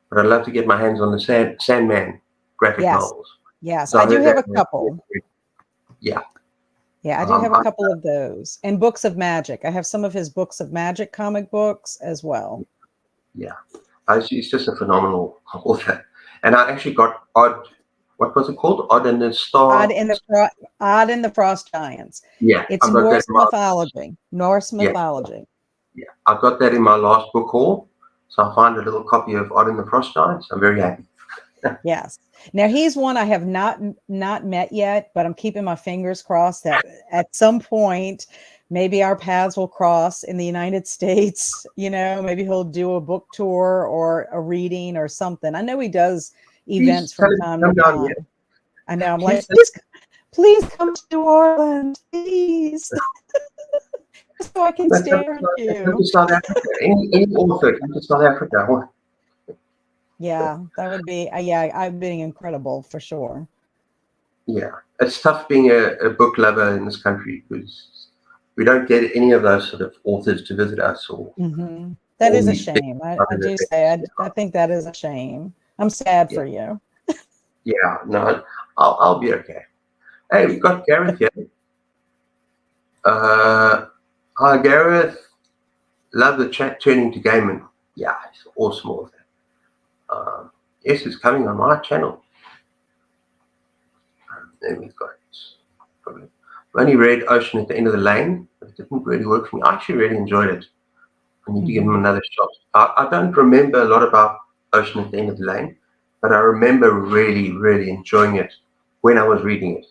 but I'd love to get my hands on the Sandman graphic Yes. novels. Yes, So I do heard have a that- couple. Yeah, Yeah, I do have a couple of those. And Books of Magic. I have some of his Books of Magic comic books as well. yeah. He's just a phenomenal author. And I actually got what was it called? Odd in the Star. Odd in the Frost Giants. Yeah, It's I've got Norse that in my- mythology. Norse Yeah. mythology. Yeah, I've got that in my last book haul. So I found a little copy of Odd in the Frost Giants. I'm very happy. Yes. Now he's one I have not met yet, but I'm keeping my fingers crossed that at some point maybe our paths will cross in the United States. You know, maybe he'll do a book tour or a reading or something. I know he does events from time to time. I know. I'm like, please come to New Orleans, please. So I can stare at you. Come to South Africa. Any author come to South Africa. Yeah, that would be, I'd be incredible for sure. Yeah, it's tough being a book lover in this country because we don't get any of those sort of authors to visit us. That is a shame. I do say, I think that is a shame. I'm sad for you. Yeah, no, I'll be okay. Hey, we've got Gareth here. Hi, Gareth. Love the chat turning to Gaiman. Yeah, it's awesome author. Yes, it's coming on my channel. Then we've got probably. I only read Ocean at the End of the Lane, but it didn't really work for me. I actually really enjoyed it. I need to give him another shot. I don't remember a lot about Ocean at the End of the Lane, but I remember really, really enjoying it when I was reading it.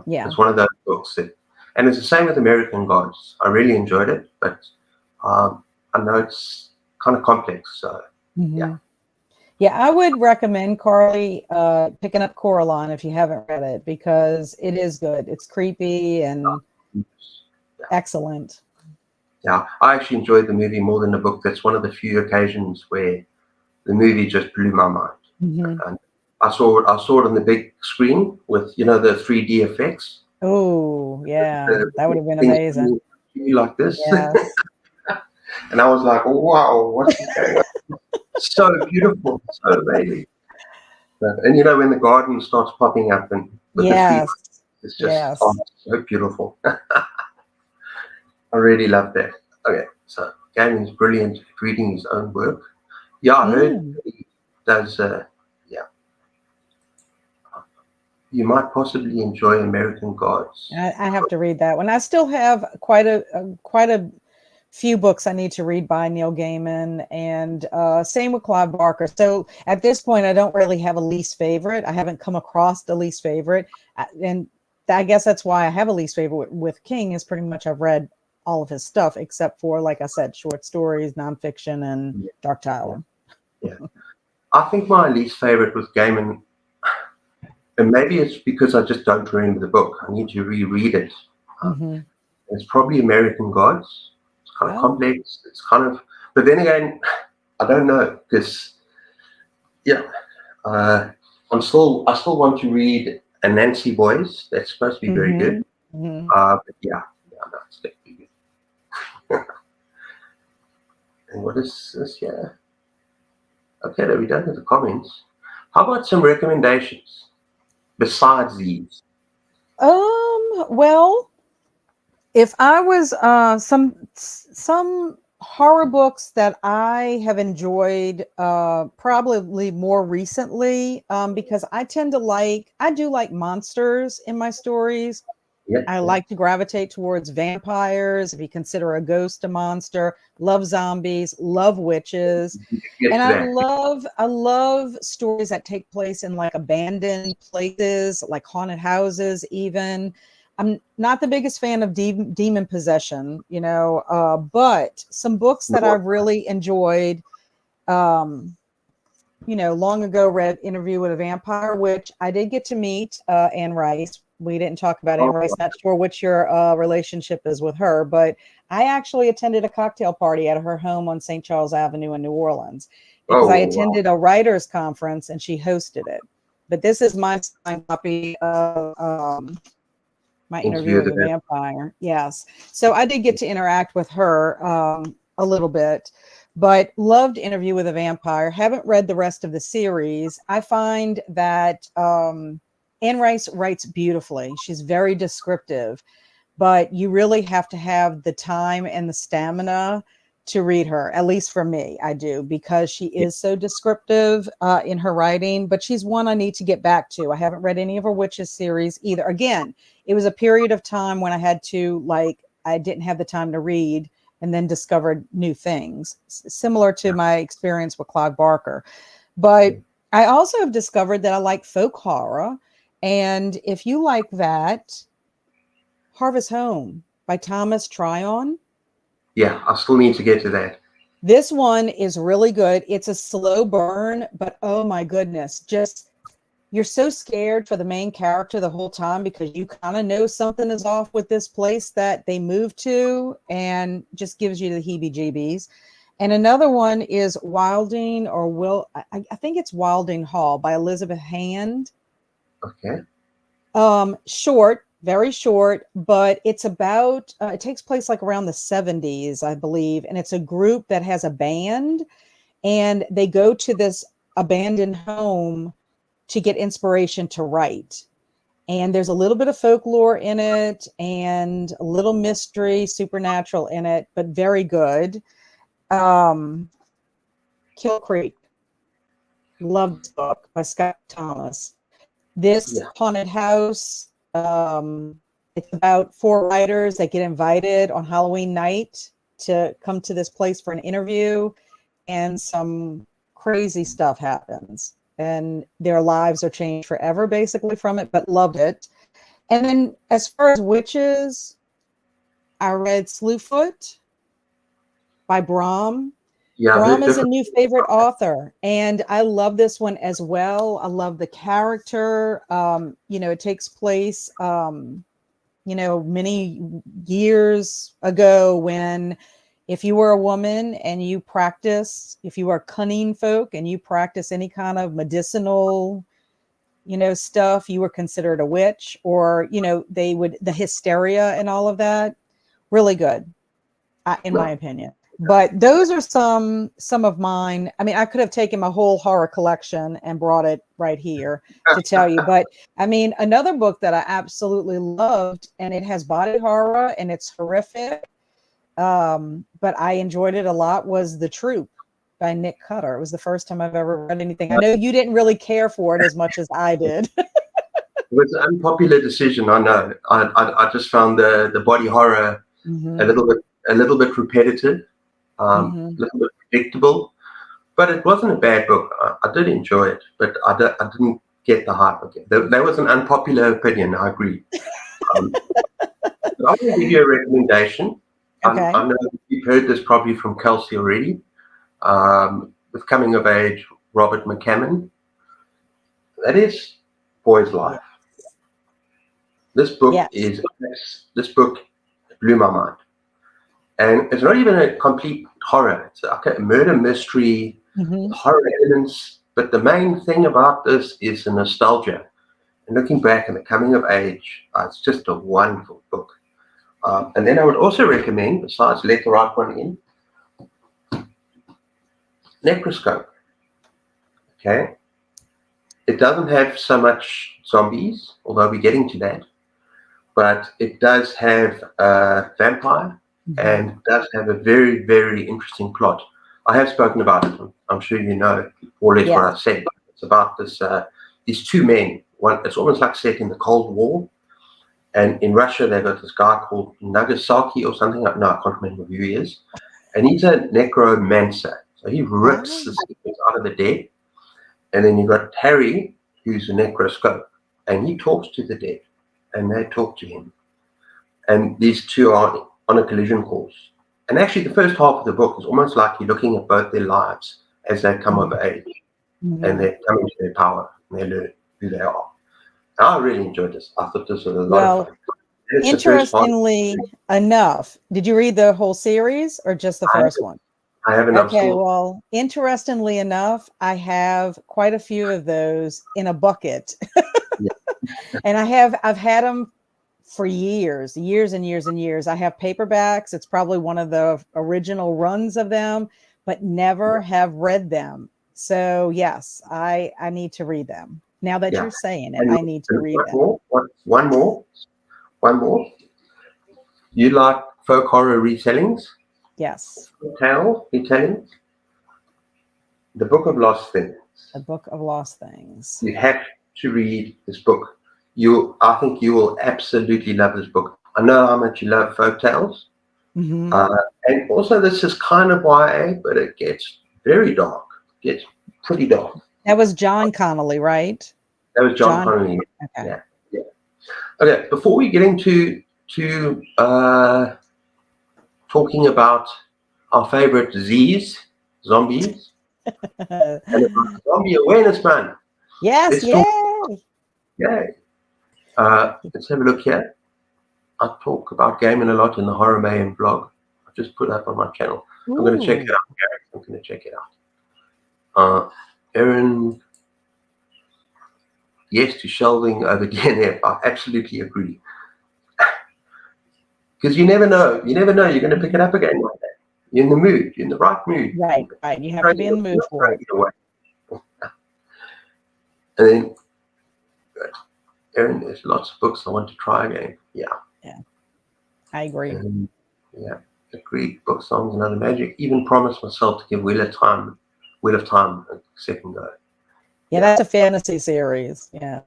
It's one of those books and it's the same with American Gods. I really enjoyed it, but I know it's kind of complex. So yeah. Yeah, I would recommend, Carly, picking up Coraline if you haven't read it, because it is good. It's creepy and excellent. Yeah, I actually enjoyed the movie more than the book. That's one of the few occasions where the movie just blew my mind. And I saw it on the big screen with the 3D effects. Oh, yeah, that would have been amazing. Like this. Yes. And I was like, oh, wow, what's going on? So beautiful, so amazing. And when the garden starts popping up and with the tree, it's just so beautiful. I really love that. Okay, so Gaiman's brilliant at reading his own work. Yeah, I heard he does. You might possibly enjoy American Gods. I have to read that one. I still have quite a few books I need to read by Neil Gaiman, and same with Clive Barker. So at this point, I don't really have a least favorite. I haven't come across the least favorite, and I guess that's why I have a least favorite with King. Is pretty much I've read all of his stuff except for, like I said, short stories, nonfiction, and Dark Tower. Yeah, I think my least favorite with Gaiman, and maybe it's because I just don't remember the book. I need to reread it. It's probably American Gods. Kind of complex. It's kind of, but then again, I don't know, because Yeah. Uh, I still want to read a Nancy Boyce. That's supposed to be very good. Hmm. Hmm. But yeah, no, it's definitely good. And what is this here? Okay, then we're done with the comments. How about some recommendations besides these? Well, if I was some horror books that I have enjoyed probably more recently, because I do like monsters in my stories. Yeah, I yeah. like to gravitate towards vampires, if you consider a ghost a monster, love zombies, love witches. Get And to that. I love stories that take place in like abandoned places, like haunted houses even. I'm not the biggest fan of demon possession, but some books that No, I've really enjoyed. Um, long ago read Interview with a Vampire, which I did get to meet Anne Rice. We didn't talk about Anne oh, Rice. Not sure what your relationship is with her, but I actually attended a cocktail party at her home on St. Charles Avenue in New Orleans because I oh, wow. attended a writers conference and she hosted it. But this is my signed copy of my Interview Interview with the a best. Vampire. Yes. So I did get to interact with her a little bit, but loved Interview with a Vampire. Haven't read the rest of the series. I find that Anne Rice writes beautifully. She's very descriptive, but you really have to have the time and the stamina to read her. At least for me, I do, because she is so descriptive in her writing. But she's one I need to get back to. I haven't read any of her witches series either. Again, it was a period of time when I had to, like, I didn't have the time to read, and then discovered new things, similar to my experience with Clive Barker. But I also have discovered that I like folk horror. And if you like that, Harvest Home by Thomas Tryon. Yeah, I still need to get to that. This one is really good. It's a slow burn, but oh my goodness, just you're so scared for the main character the whole time because you kind of know something is off with this place that they moved to, and just gives you the heebie-jeebies. And another one is Wilding or Will I think it's Wilding Hall by Elizabeth Hand. Okay. Short, very short, but it's about it takes place like around the 70s, I believe, and it's a group that has a band, and they go to this abandoned home to get inspiration to write. And there's a little bit of folklore in it and a little mystery, supernatural in it, but very good. Um, Kill Creek, love this book by Scott Thomas. This Yeah. haunted house, it's about four writers that get invited on Halloween night to come to this place for an interview, and some crazy stuff happens and their lives are changed forever basically from it, but loved it. And then as far as witches, I read Slewfoot by Brahm. Yeah, I've Brahm heard is a different. new favorite author, and I love this one as well. I love the character. It takes place, many years ago when if you were a woman and if you are cunning folk and you practice any kind of medicinal, stuff, you were considered a witch, or, the hysteria and all of that. Really good, in my No, opinion. But those are some of mine. I mean, I could have taken my whole horror collection and brought it right here to tell you. But I mean, another book that I absolutely loved, and it has body horror and it's horrific, but I enjoyed it a lot, was The Troop by Nick Cutter. It was the first time I've ever read anything. I know you didn't really care for it as much as I did. it was an unpopular decision. I know. I just found the body horror a Hmm. little bit repetitive, a Hmm. little bit predictable. But it wasn't a bad book. I did enjoy it, but I didn't get the hype again. That was an unpopular opinion. I agree. Um, but I'm going to give you a recommendation. Okay. I know you've heard this probably from Kelsey already. With Coming of Age, Robert McCammon. That is Boy's Yeah. Life. This book Yes. is this book blew my mind, and it's not even a complete horror. It's like a murder mystery with Hmm. horror elements. but the main thing about this is the nostalgia. And looking back and the coming of age, it's just a wonderful book. And then I would also recommend, besides Let the Right One In, Necroscope. Okay, it doesn't have so much zombies, although we're getting to that, but it does have a vampire and does have a very, very interesting plot. I have spoken about it. I'm sure you know more or less what I said. It's about this these two men. One, it's almost like set in the Cold War, and in Russia they've got this guy called Nagasaki or something. No, I can't remember who he is, and he's a necromancer. So he rips the secrets out of the dead. And then you've got Harry, who's a necroscope, and he talks to the dead, and they talk to him. And these two are on a collision course. And actually, the first half of the book is almost like you're looking at both their lives as they come of age, and they come into their power, and they learn who they are. And I really enjoyed this. I thought this was a lot of fun. Interestingly enough, did you read the whole series or just the first one? I haven't. Okay, well, interestingly enough, I have quite a few of those in a bucket. And I've had them for years and years and years. I have paperbacks. It's probably one of the original runs of them, but never have read them. So yes, I need to read them. Now that you're saying it, I need to read them. One more. You like folk horror retellings? Yes. Retellings? The Book of Lost Things. The Book of Lost Things. You have to read this book. I think you will absolutely love this book. I know how much you love folk tales. And also this is kind of YA, but it gets very dark. It gets pretty dark. That was John Connolly, right? That was John Connolly. Okay. Yeah. Okay, before we get into talking about our favorite zombies, and about Zombie Awareness Month. Yes, yay. Let's have a look here. I talk about gaming a lot in the Horror Mayhem blog. I've just put up on my channel. I'm going to check it out, Gary. I'm going to check it out. Erin, yes to shelving over DNF. I absolutely agree. Because you never know. You're going to pick it up again like that. You're in the mood. You're in the right mood. Right. You have to be in the mood for it. And then, Erin, there's lots of books I want to try again. Yeah. I agree. Agreed. Book, songs, and other magic. Even promised myself to give Wheel of Time a second go. Yeah, that's a fantasy series. Yeah.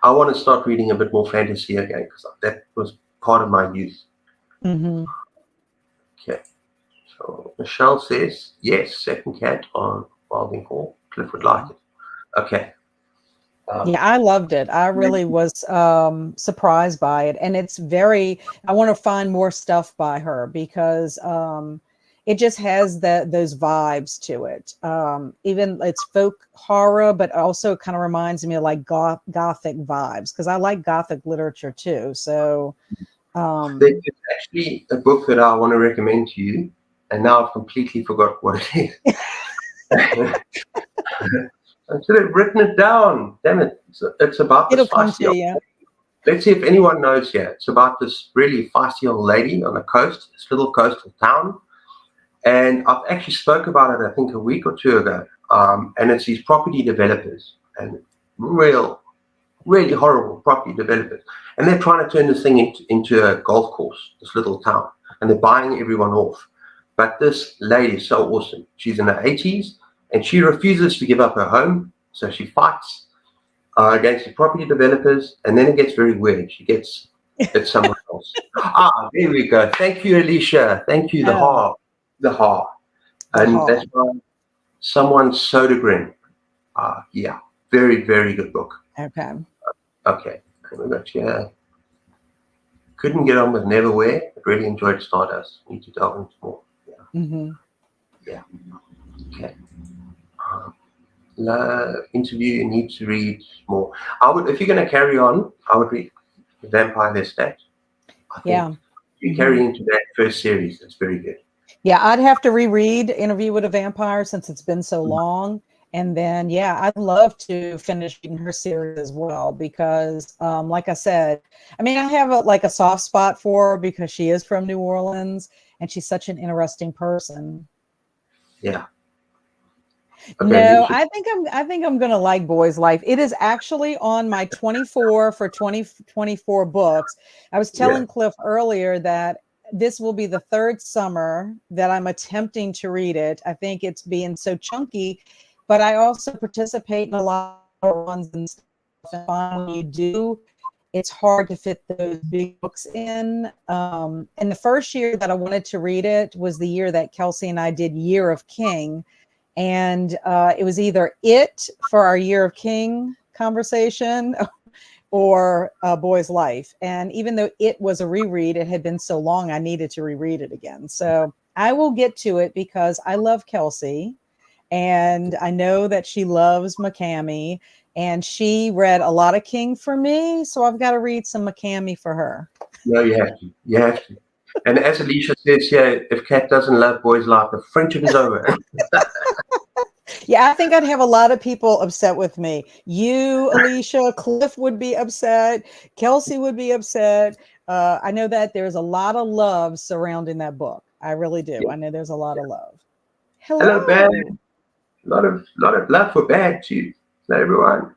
I want to start reading a bit more fantasy again because that was part of my youth. Okay. So Michelle says, yes, Second Cat on Wilding Hall. Cliff would like it. Okay. I loved it. I really was surprised by it. And it's I want to find more stuff by her because it just has those vibes to it. Even it's folk horror, but also kind of reminds me of like gothic vibes because I like gothic literature too. So there's actually a book that I want to recommend to you, and now I've completely forgot what it is. I should have written it down. Damn it. It's about this feisty old lady. Let's see if anyone knows here. It's about this really feisty old lady on the coast, this little coastal town. And I've actually spoke about it, I think, a week or two ago. And it's these property developers and really horrible property developers. And they're trying to turn this thing into a golf course, this little town. And they're buying everyone off. But this lady is so awesome. She's in her 80s. And she refuses to give up her home, so she fights against the property developers, and then it gets very weird. She gets at someone else. There we go. Thank you, Alicia. Thank you, the heart. And that's by someone Sodergren. Very, very good book. Okay. And we got here. Couldn't get on with Neverwhere, but really enjoyed Stardust. Need to delve into more. Okay. Interview, you need to read more. If you're going to carry on, I would read Vampire Lestat. You carry into that first series. That's very good. Yeah, I'd have to reread Interview with a Vampire since it's been so long. And then, yeah, I'd love to finish reading her series as well because, like I said, I mean, I have like a soft spot for her because she is from New Orleans and she's such an interesting person. Yeah. Okay, No, Alicia. I think I'm gonna like Boy's Life. It is actually on my 24 for 2024 books. I was Yeah. telling Cliff earlier that this will be the third summer that I'm attempting to read it. I think it's being so chunky, but I also participate in a lot of runs and stuff. And when you do, it's hard to fit those big books in. And the first year that I wanted to read it was the year that Kelsey and I did Year of King, and it was either it for our Year of King conversation or Boy's Life. And even though it was a reread, it had been so long, I needed to reread it again. So I will get to it because I love Kelsey. And I know that she loves McCamey. And she read a lot of King for me. So I've got to read some McCamey for her. No, you have to. You have to. And as Alicia says, yeah, if Kat doesn't love Boy's Life, the friendship is over. Yeah, I think I'd have a lot of people upset with me. You, Alicia, Cliff would be upset. Kelsey would be upset. I know that there's a lot of love surrounding that book. I really do. Yeah. I know there's a lot of love. Hello, Bad. Hello. Lot of love for Bad too. Hello, everyone.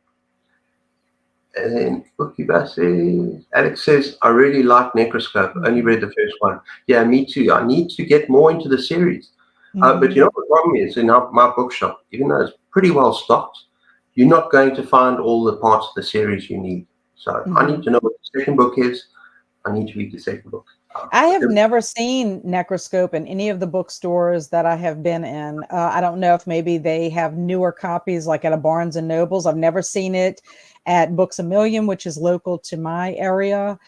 And then Booktuber says, Alex says, I really like Necroscope. Only read the first one. Yeah, me too. I need to get more into the series. But you know what the problem is in my bookshop, even though it's pretty well stocked, you're not going to find all the parts of the series you need. So I need to know what the second book is. I need to read the second book. I have never seen Necroscope in any of the bookstores that I have been in. I don't know if maybe they have newer copies like at a Barnes and Nobles. I've never seen it at Books A Million, which is local to my area.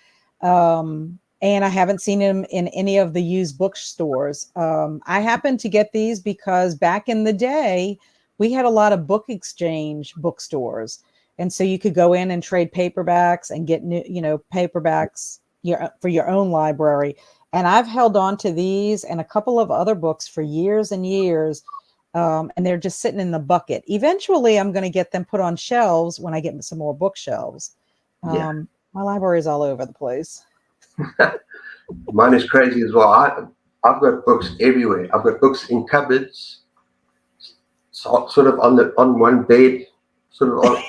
And I haven't seen them in any of the used bookstores. I happened to get these because back in the day, we had a lot of book exchange bookstores. And so you could go in and trade paperbacks and get new, paperbacks for your own library. And I've held on to these and a couple of other books for years and years. And they're just sitting in the bucket. Eventually, I'm going to get them put on shelves when I get some more bookshelves. Yeah. My library is all over the place. Mine is crazy as well. I've got books everywhere. I've got books in cupboards, sort of on one bed, sort of on.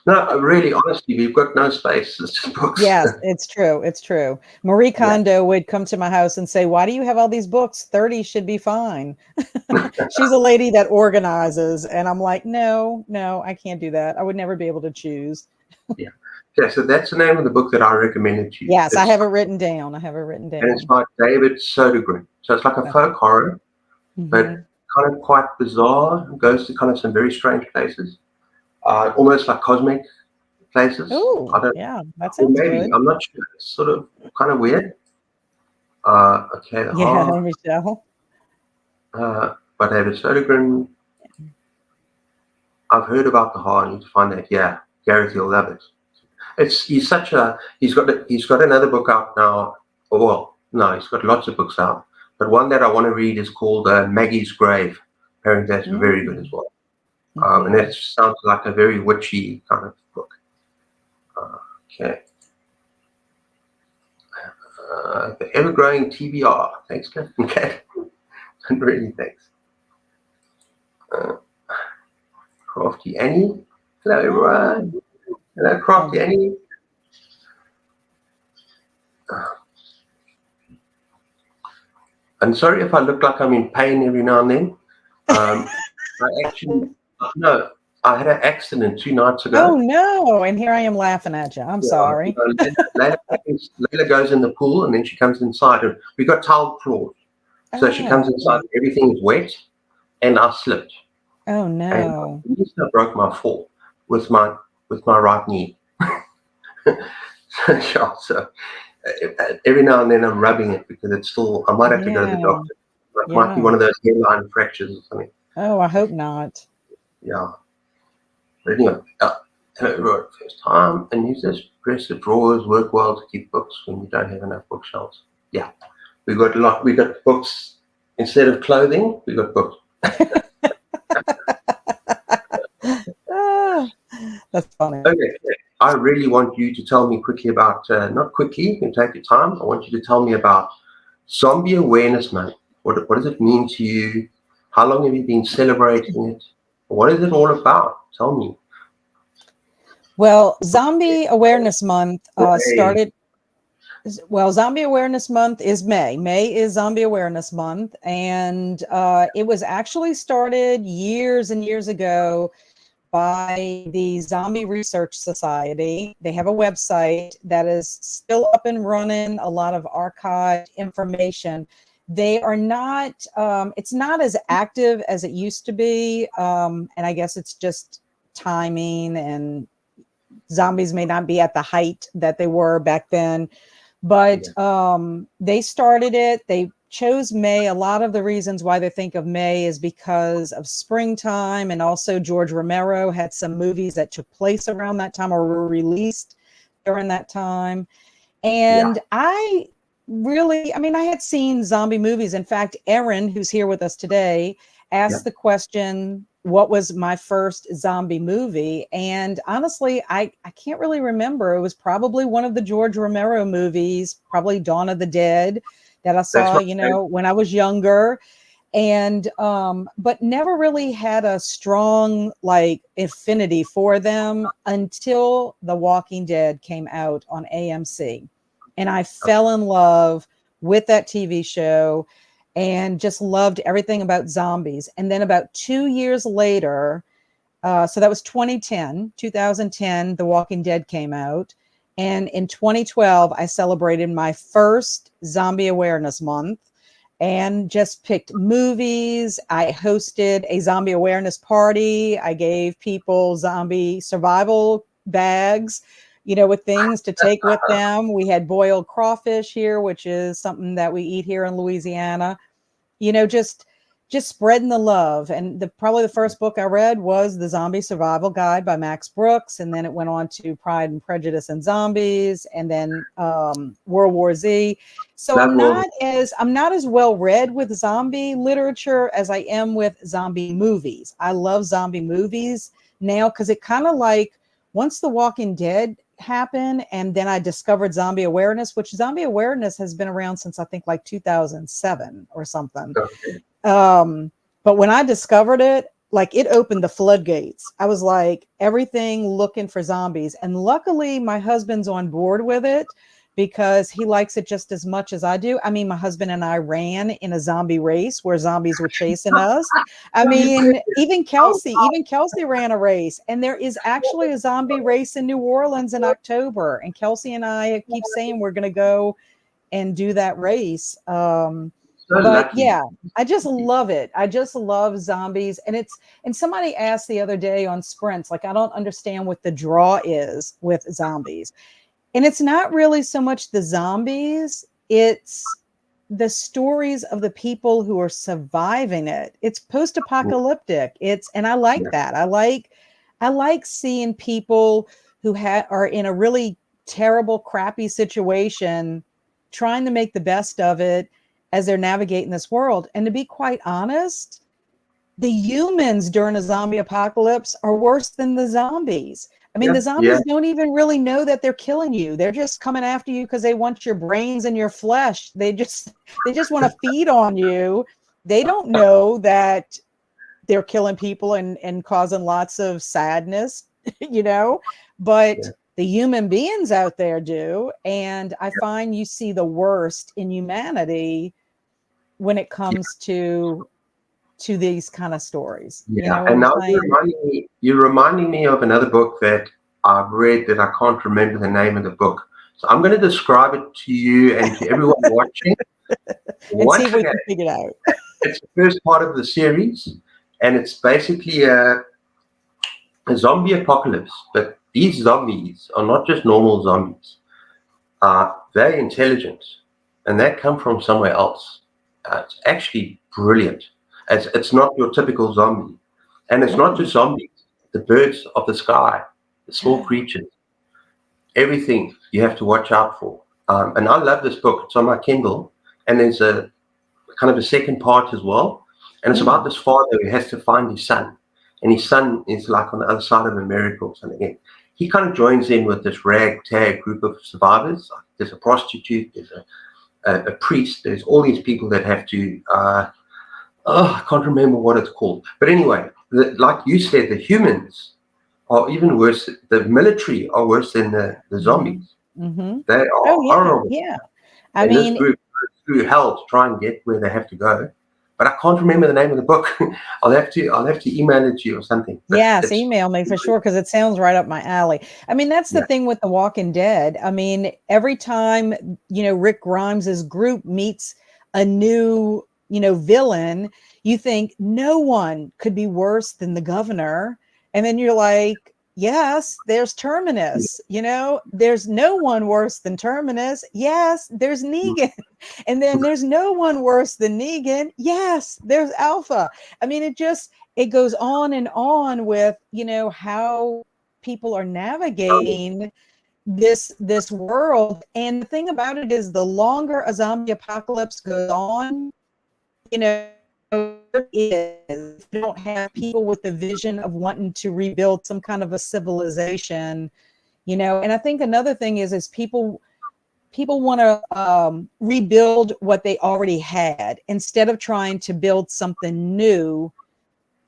No, really, honestly, we've got no space. It's just books. Yes, it's true. It's true. Marie Kondo would come to my house and say, "Why do you have all these books? 30 should be fine." She's a lady that organizes. And I'm like, no, I can't do that. I would never be able to choose. Yeah. Okay, so that's the name of the book that I recommended to you. Yes, I have it written down. And it's by David Sodergren. So it's like a folk horror, but kind of quite bizarre. It goes to kind of some very strange places, almost like cosmic places. Oh, yeah, that sounds good. I'm not sure. It's sort of kind of weird. Okay. Michelle. By David Sodergren. I've heard about the horror. I need to find that. Yeah, Gareth, you'll love it. He's got another book out now. Well, no, he's got lots of books out. But one that I want to read is called Maggie's Grave. Apparently that's very good as well. And that sounds like a very witchy kind of book. Okay. The ever-growing TBR. Thanks, Kat. Okay. Really, thanks. Crafty Annie. Hello, everyone. Hello, Crafty Annie. I'm sorry if I look like I'm in pain every now and then. I had an accident 2 nights ago. Oh, no. And here I am laughing at you. I'm sorry. Layla goes in the pool and then she comes inside. And we got tile floors. So she comes inside, everything is wet, and I slipped. Oh, no. And I broke my fall with my right knee. So every now and then I'm rubbing it because it's still, I might have to go to the doctor. It might be one of those hairline fractures or something. Oh, I hope not. Yeah. But anyway, first time, and use this. Press the drawers, work well to keep books when you don't have enough bookshelves. Yeah. We got books instead of clothing. We got books. That's funny. Okay, I really want you to tell me quickly about, not quickly, you can take your time. I want you to tell me about Zombie Awareness Month. What does it mean to you? How long have you been celebrating it? What is it all about? Tell me. Well, Zombie Awareness Month Hey, started. Well, Zombie Awareness Month is May. May is Zombie Awareness Month. And it was actually started years and years ago by the Zombie Research Society. They have a website that is still up and running, a lot of archived information. They are not, it's not as active as it used to be. And I guess it's just timing, and zombies may not be at the height that they were back then. But yeah, they started it. They chose May. A lot of the reasons why they think of May is because of springtime, and also George Romero had some movies that took place around that time or were released during that time. yeah, And I mean, I had seen zombie movies. In fact, Erin, who's here with us today, yeah. asked the question, what was my first zombie movie? And honestly, I can't really remember. It was probably one of the George Romero movies, probably Dawn of the Dead, that I That's saw, my you favorite. know, when I was younger. And but never really had a strong like affinity for them until The Walking Dead came out on AMC. And I fell in love with that TV show and just loved everything about zombies. And then about 2 years later, so that was 2010, The Walking Dead came out. And in 2012, I celebrated my first Zombie Awareness Month and just picked movies. I hosted a zombie awareness party. I gave people zombie survival bags, you know, with things to take with them. We had boiled crawfish here, which is something that we eat here in Louisiana. You know, just spreading the love. And probably the first book I read was The Zombie Survival Guide by Max Brooks, and then it went on to Pride and Prejudice and Zombies, and then World War Z. So Love World. I'm not as well read with zombie literature as I am with zombie movies. I love zombie movies now because it kind of like once The Walking Dead happened, and then I discovered zombie awareness, which zombie awareness has been around since I think like 2007 or something. Okay. But when I discovered it, like it opened the floodgates. I was like everything looking for zombies. And luckily my husband's on board with it because he likes it just as much as I do. I mean, my husband and I ran in a zombie race where zombies were chasing us. I Are you mean, serious? Oh, Even Kelsey ran a race, and there is actually a zombie race in New Orleans in October. And Kelsey and I keep saying we're going to go and do that race. so But lucky. yeah, I just love it. I just love zombies. And somebody asked the other day on sprints, like, I don't understand what the draw is with zombies. And it's not really so much the zombies, it's the stories of the people who are surviving it. It's post-apocalyptic. And I like Yeah, that. I like seeing people who are in a really terrible, crappy situation trying to make the best of it as they're navigating this world. And to be quite honest, the humans during a zombie apocalypse are worse than the zombies. I mean, yeah, the yeah, zombies don't even really know that they're killing you. They're just coming after you because they want your brains and your flesh. They just want to feed on you. They don't know that they're killing people and causing lots of sadness, you know, but yeah. the human beings out there do. And I find you see the worst in humanity when it comes to these kind of stories. You Yeah, know what and I'm now saying? you're reminding me of another book that I've read that I can't remember the name of the book. So I'm going to describe it to you and to everyone watching. And see if Once we again, can figure it out. it's the first part of the series, and it's basically a zombie apocalypse. But these zombies are not just normal zombies. They're intelligent, and they come from somewhere else. It's actually brilliant. It's not your typical zombie, and it's not Ooh. just zombies. The birds of the sky, the small creatures, everything you have to watch out for. And I love this book. It's on my Kindle, and there's a kind of a second part as well. And it's about Mm. this father who has to find his son. and his son is like on the other side of America or something. And he kind of joins in with this ragtag group of survivors. Like there's a prostitute, there's a priest, there's all these people that have to. I can't remember what it's called, but anyway, like you said, the humans are even worse. The military are worse than the zombies. Mm-hmm. They are Oh yeah, horrible. yeah. I And this mean, group goes through hell to try and get where they have to go. But I can't remember the name of the book. I'll have to email it to you or something. But yes, it's email me for sure because it sounds right up my alley. I mean, that's the yeah, thing with The Walking Dead. I mean, every time, Rick Grimes's group meets a new, villain, you think no one could be worse than the governor. And then you're like, yes, there's Terminus. There's no one worse than Terminus. Yes, there's Negan. And then there's no one worse than Negan. Yes, there's Alpha. I mean, it goes on and on with how people are navigating this world. And the thing about it is, the longer a zombie apocalypse goes on, is you don't have people with the vision of wanting to rebuild some kind of a civilization. And I think another thing is people want to rebuild what they already had instead of trying to build something new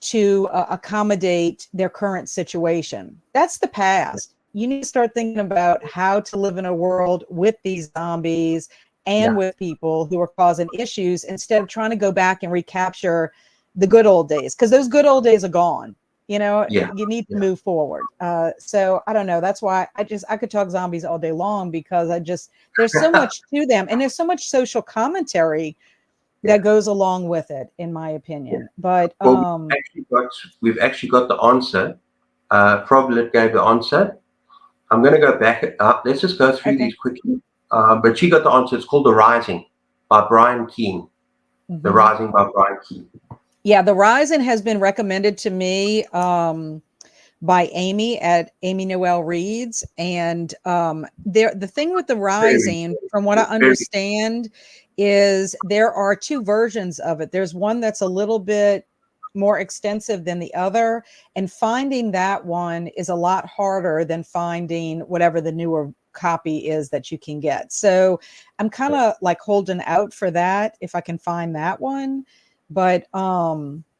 to accommodate their current situation. That's the past. You need to start thinking about how to live in a world with these zombies and yeah, with people who are causing issues instead of trying to go back and recapture the good old days, because those good old days are gone. yeah, You need to yeah. move forward. So I don't know. That's why I could talk zombies all day long, because there's so much to them, and there's so much social commentary Yeah. that goes along with it, in my opinion. But Well, we've actually got the answer. Problet gave the answer. I'm going to go back. Let's just go through okay. these quickly. But she got the answer. It's called The Rising by Brian Keene. The Mm-hmm. Rising by Brian Keene. Yeah, The Rising has been recommended to me by Amy at Amy Noel Reads. And the thing with The Very, Rising, from what I very, understand, is there are two versions of it. There's one that's a little bit more extensive than the other, and finding that one is a lot harder than finding whatever the newer copy is that you can get. So I'm kind of like holding out for that, if I can find that one. But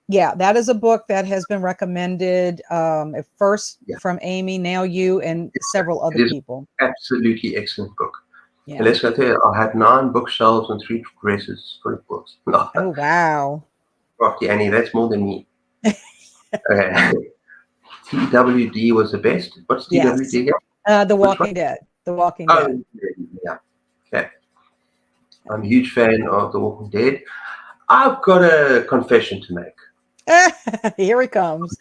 yeah, that is a book that has been recommended at first yeah. from Amy, now you, and several It other is people. absolutely excellent book. And Yeah. let's go there. I had 9 bookshelves and 3 dresses full of books. No, Oh, wow. Rocky Annie, that's more than me. Okay. TWD was the best. What's TWD Yes. again? The Which one? Walking Dead. The Walking Oh, Dead. yeah. Okay. I'm a huge fan of The Walking Dead. I've got a confession to make. Here it comes.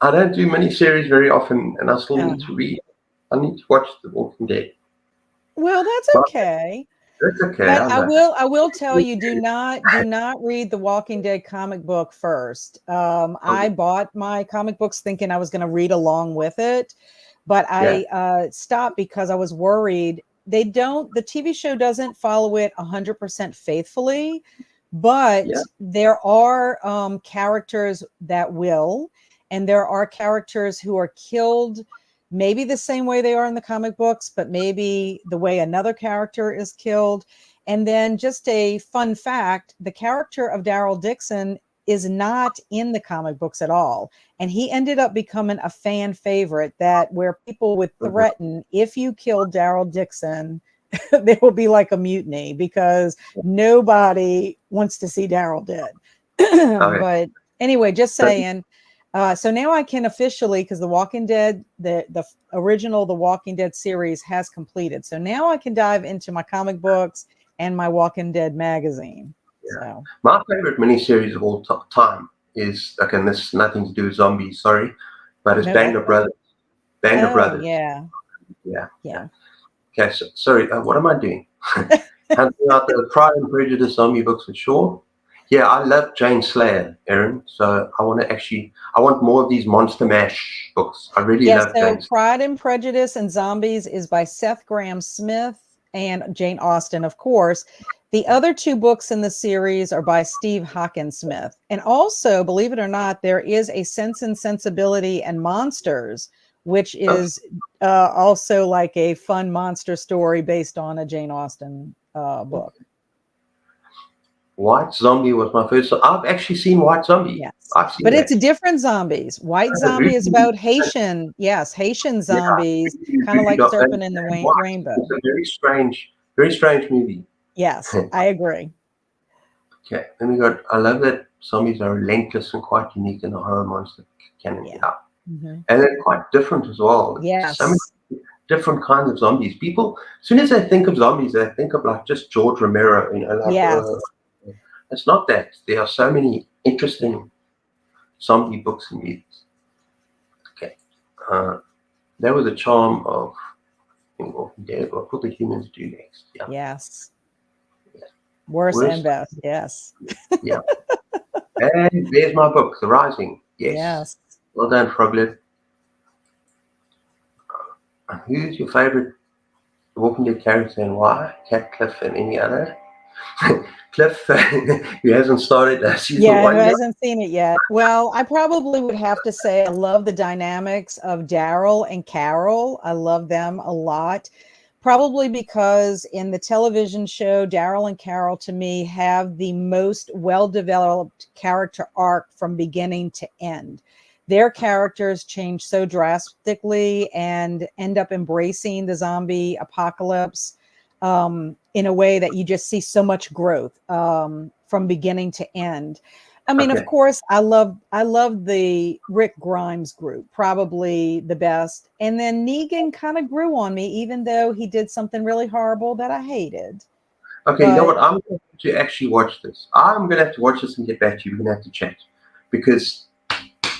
I don't do miniseries very often, and I still need Um, to read. I need to watch The Walking Dead. well, that's But okay. that's okay. But I I know. will tell you, do not read the Walking Dead comic book first. I bought my comic books thinking I was going to read along with it, but Yeah. I stopped because I was worried. The TV show doesn't follow it 100% faithfully, but Yeah. there are characters that will, and there are characters who are killed maybe the same way they are in the comic books, but maybe the way another character is killed. And then, just a fun fact, the character of Daryl Dixon is not in the comic books at all. And he ended up becoming a fan favorite, that where people would Mhm. threaten, if you kill Daryl Dixon, there will be like a mutiny, because nobody wants to see Daryl dead. Okay. But anyway, just So, saying. So now I can officially, because The Walking Dead, the original The Walking Dead series has completed. So now I can dive into my comic books and my Walking Dead magazine. yeah. So, My favorite miniseries of all time is, again, this is nothing to do with zombies, sorry, but it's no, Band that's of fine. Brothers. Band of Oh, Brothers. yeah. Yeah. Yeah. Okay. So, sorry. What am I doing? Hunting out the Pride and Prejudice zombie books for sure. Yeah, I love Jane Slayer, Aaron. So I want more of these Monster Mash books. I really Yeah. love So Jane. Pride and Prejudice and Zombies is by Seth Graham Smith and Jane Austen, of course. The other two books in the series are by Steve Hawkinsmith. And also, believe it or not, there is a Sense and Sensibility and Monsters, which is also like a fun monster story based on a Jane Austen book. White Zombie was my first. I've actually seen White Zombie. Yes, I've seen but that. it's different zombies. White Zombie is about Haitian, Haitian zombies, kind of like Serpent in the Rainbow. It's a very strange movie. Yes, I agree. Okay, then we got. I love that zombies are relentless and quite unique in the horror monster canon. Yeah. Yeah. Mm-hmm. And they're quite different as well. Yes. So many different kinds of zombies. People, as soon as they think of zombies, they think of like just George Romero. Like, yes. It's not that. There are so many interesting zombie books and movies. Okay. That was the charm of Walking Dead. What will the humans do next? Yeah. Yes. Worse and best. Yes. Yeah. And there's my book, The Rising. Yes. Well done, Froglet. Who's your favorite Walking Dead character and why? Cat, Cliff, and any other? Cliff, who hasn't started season 1 who yet. hasn't seen it yet. Well, I probably would have to say I love the dynamics of Daryl and Carol. I love them a lot. Probably because in the television show, Daryl and Carol, to me, have the most well-developed character arc from beginning to end. Their characters change so drastically and end up embracing the zombie apocalypse in a way that you just see so much growth from beginning to end. I mean, of course, I love the Rick Grimes group, probably the best. And then Negan kind of grew on me, even though he did something really horrible that I hated. Okay, you know what? I'm going to actually watch this. I'm going to have to watch this and get back to you. We're going to have to chat because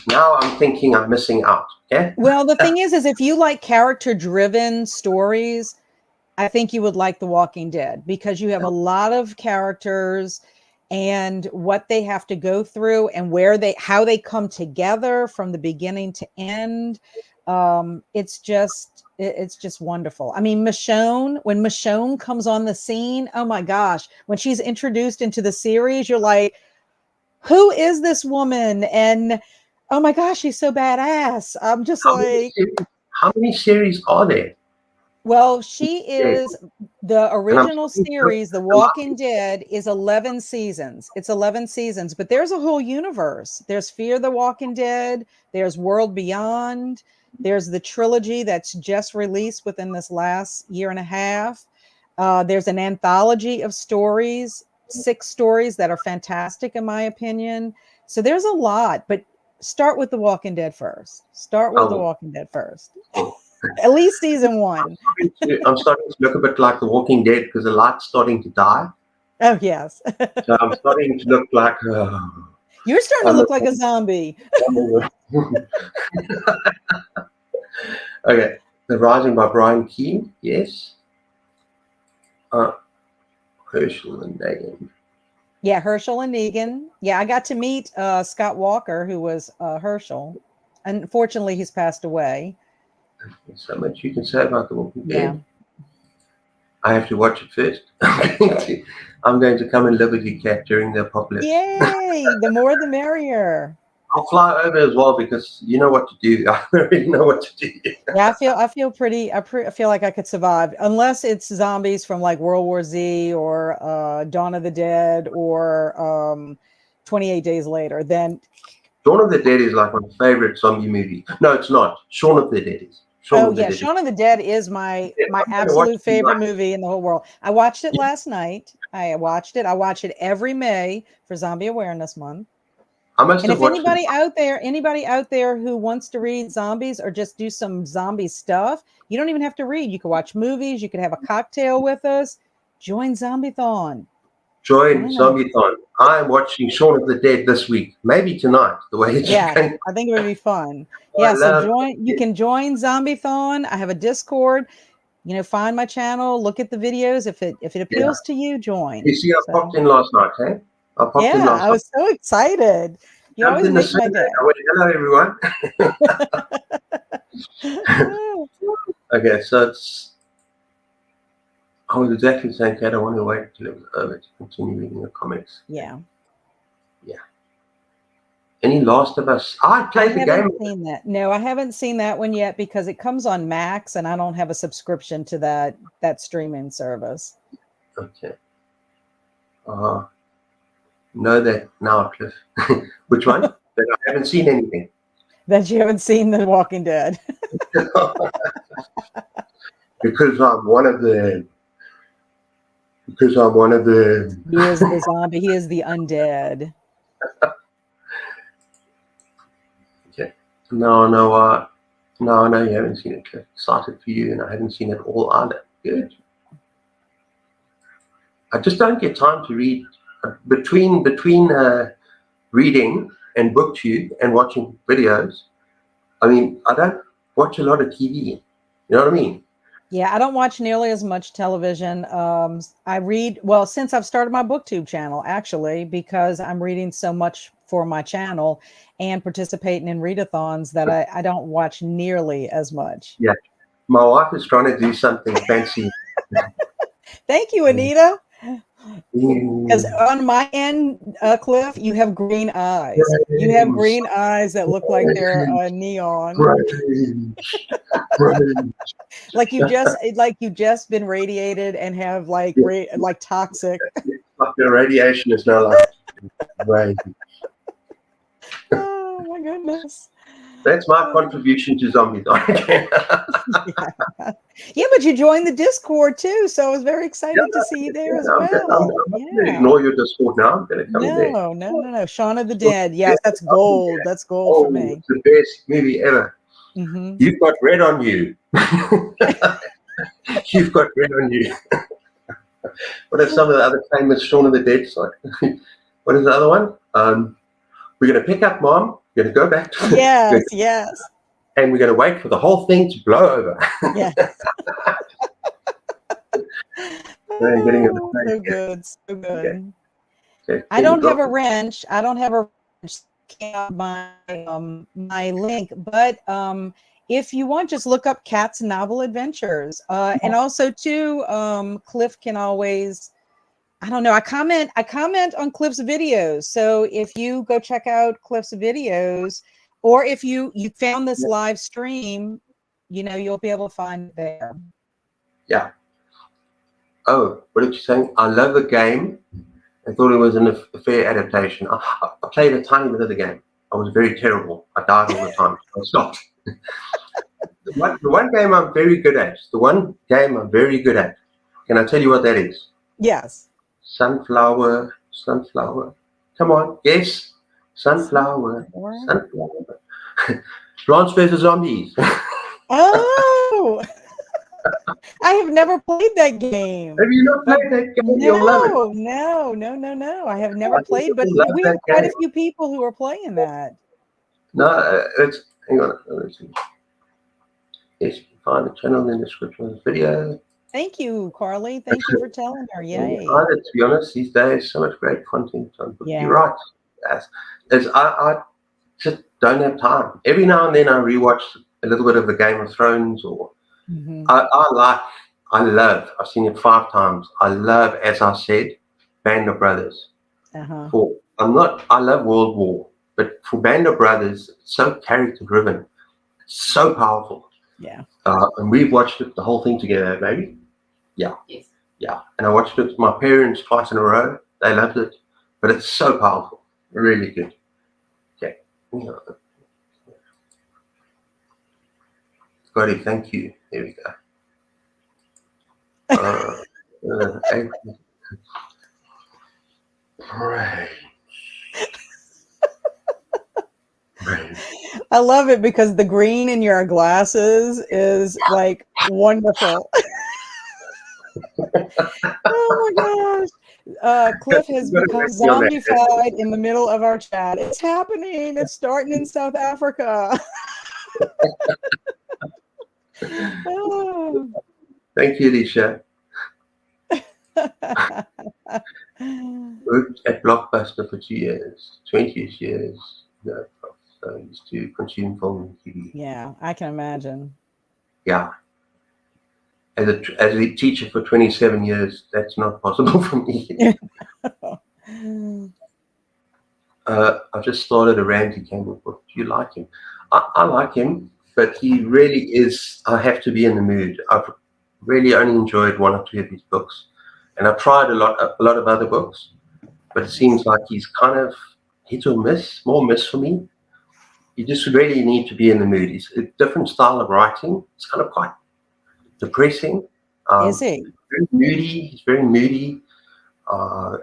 now I'm thinking I'm missing out. Okay. Well, the thing is if you like character-driven stories, I think you would like The Walking Dead because you have a lot of characters and what they have to go through and how they come together from the beginning to end. It's just wonderful. I mean, Michonne, when Michonne comes on the scene, oh my gosh, when she's introduced into the series, you're like, who is this woman? And oh my gosh, she's so badass. I'm just how many series are there? Well, she is the original series, The Walking Dead, is 11 seasons. It's 11 seasons, but there's a whole universe. There's Fear the Walking Dead. There's World Beyond. There's the trilogy that's just released within this last year and a half. There's an anthology of stories, 6 stories that are fantastic, in my opinion. So there's a lot, but start with The Walking Dead first. The Walking Dead first. At least season 1. I'm starting to look a bit like The Walking Dead because the light's starting to die. Oh, yes. So I'm starting to look like... You're starting to look like a zombie. Okay. The Rising by Brian Keane. Yes. Herschel and Negan. Yeah, Herschel and Negan. Yeah, I got to meet Scott Walker, who was Herschel. Unfortunately, he's passed away. There's so much you can say about The Walking Dead. Yeah. I have to watch it first. I'm going to come and live with you, Kat, during the apocalypse. Yay! The more the merrier. I'll fly over as well because you know what to do. I already know what to do. Yeah, I feel like I could survive unless it's zombies from like World War Z or Dawn of the Dead or 28 Days Later. Then Dawn of the Dead is like my favorite zombie movie. No, it's not. Shaun of the Dead is. Shaun of the Dead is my absolute favorite movie in the whole world. I watched it last night. I watch it every May for Zombie Awareness Month. And if anybody out there who wants to read zombies or just do some zombie stuff, you don't even have to read. You can watch movies. You can have a cocktail with us. Join Zombiethon. Join Zombiethon. I'm watching Shaun of the Dead this week. Maybe tonight. The way it's going. I think it would be fun. Yeah, so you can join Zombiethon. I have a Discord. Find my channel, look at the videos. If it appeals to you, join. You see, I popped in last night, hey? I was so excited. You always make my day. I went, hello, everyone. Okay, so it's I was exactly the same kid. I want to wait till it was over to continue reading the comics. Yeah. Yeah. Any Last of Us? I I played the game. haven't seen that. No, I haven't seen that one yet because it comes on Max and I don't have a subscription to that streaming service. Okay. Know that now, Cliff. Which one? That I haven't seen anything. That you haven't seen The Walking Dead. Because I'm one of the. Because I'm one of the. He is the zombie. He is the undead. Okay. No, no, no, you haven't seen it, Cliff. Excited for you, and I haven't seen it all either. Good. I just don't get time to read between reading and booktube and watching videos. I mean, I don't watch a lot of TV. You know what I mean? Yeah, I don't watch nearly as much television. I read, well, since I've started my booktube channel, actually, because I'm reading so much for my channel and participating in readathons that I don't watch nearly as much. Yeah. My wife is trying to do something fancy. Thank you, Anita. Because Mm, on my end, Cliff, you have green eyes. You have praise, green eyes that look like they're neon. praise, praise. Like you just been radiated and have like Yeah, like toxic. like the radiation is now like praise. Oh my goodness. That's my contribution to zombies. Yeah, Yeah, but you joined the Discord too, so I was very excited to see you there as I'm well. not going to Yeah. ignore your Discord now. I'm going to come there. No. Shaun of the Dead. Yes, that's gold. That's gold for Oh, me. it's the best movie ever. Hmm. You've got red on you. You've got red on you. What are some of the other famous Shaun of the Dead? What is the other one? We're going to pick up Mom. We're going to go back to Yes. and we're going to wait for the whole thing to blow over. Yeah. And getting Oh, so good. So good. okay. I don't have a wrench. I don't have a wrench. My my link, but if you want, just look up Cat's Novel Adventures. And also too, Cliff can always, I don't know, I comment on Cliff's videos. So if you go check out Cliff's videos, or if you found this live stream, you'll be able to find it there. Yeah. Oh, what did you say? I love the game. I thought it was a fair adaptation. I played a tiny bit of the game. I was very terrible. I died all the time. I stopped. The one game I'm very good at. The one game I'm very good at. Can I tell you what that is? Yes. Sunflower. Come on, guess. Sunflower. Plants vs Zombies. Oh, I have never played that game. Have you not played that game? You'll love it. No. I have never played, but we have quite a few people who are playing that. No, it's hang on. Let's see. Yes, you can find the channel in the description of the video. Thank you, Carly. Thank you for telling her. Yay. To be honest, these days, so much great content on book. Yeah. You're right. Yes. I just don't have time. Every now and then I rewatch a little bit of the Game of Thrones, or I love, I've seen it 5 times. I love, as I said, Band of Brothers. I love World War, but for Band of Brothers, it's so character driven, so powerful. Yeah. And we've watched it, the whole thing together, baby. Yeah. Yes. Yeah. And I watched it with my parents twice in a row. They loved it, but it's so powerful. Really good. Okay. Scotty, thank you. There we go. Right. I love it because the green in your glasses is like wonderful. Oh my gosh. Cliff has become zombified in the middle of our chat. It's happening. It's starting in South Africa. Oh. Thank you, Alicia. Worked at Blockbuster for 2 years, 20 years. So I used to consume film and TV. Yeah, I can imagine. Yeah. as a teacher for 27 years, that's not possible for me. I just started a Ramsey Campbell book. Do you like him? I like him, but he really is. I have to be in the mood. I've really only enjoyed one or two of his books, and I've tried a lot of other books, but it seems like he's kind of hit or miss, more miss for me. You just really need to be in the mood. It's a different style of writing. It's kind of quite depressing. Is he? Very moody. He's very moody. Uh,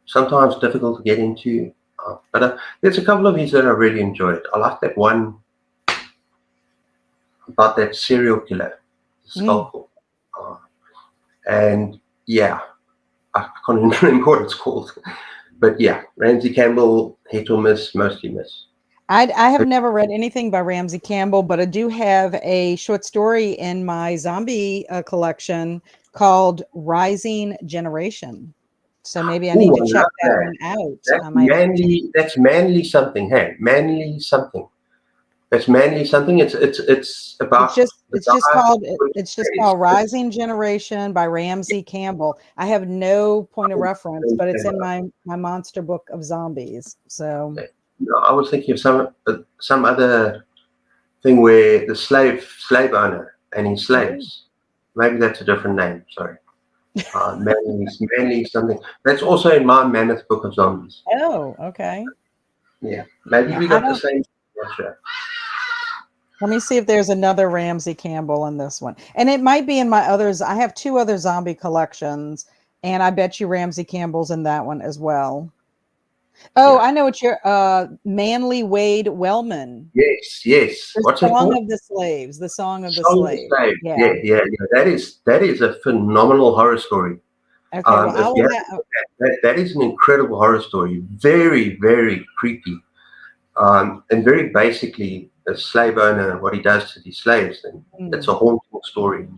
Sometimes difficult to get into. But there's a couple of his that I really enjoyed. I like that one about that serial killer, Skullful. And yeah, I can't even remember what it's called. But yeah, Ramsey Campbell, hit or miss, mostly miss. I have never read anything by Ramsey Campbell, but I do have a short story in my zombie collection called Rising Generation. So maybe I need Ooh, to I check love that that. one out. That's I might. manly. That's manly something. Hey, manly something. That's manly something. It's about the guy with It's just face. called Rising Generation by Ramsey Campbell. I have no point of reference, but it's in my monster book of zombies. So No, I was thinking of some other thing where the slave owner and his slaves. Maybe that's a different name. Sorry. Manly something. That's also in my Mammoth Book of Zombies. oh, okay. Yeah, maybe we I got the don't. same. Not sure. Let me see if there's another Ramsey Campbell in this one. And it might be in my others. I have two other zombie collections, and I bet you Ramsey Campbell's in that one as well. Oh, Yeah. I know what you're Manly Wade Wellman. Yes. The What's it Song called? of the Slaves, the Song of the Song of the Slave. Slave. Yeah. Yeah. That is a phenomenal horror story. Okay. Well, I If will you have. that is an incredible horror story. Very, very creepy. And very basically, a slave owner and what he does to these slaves, and it's a haunting story.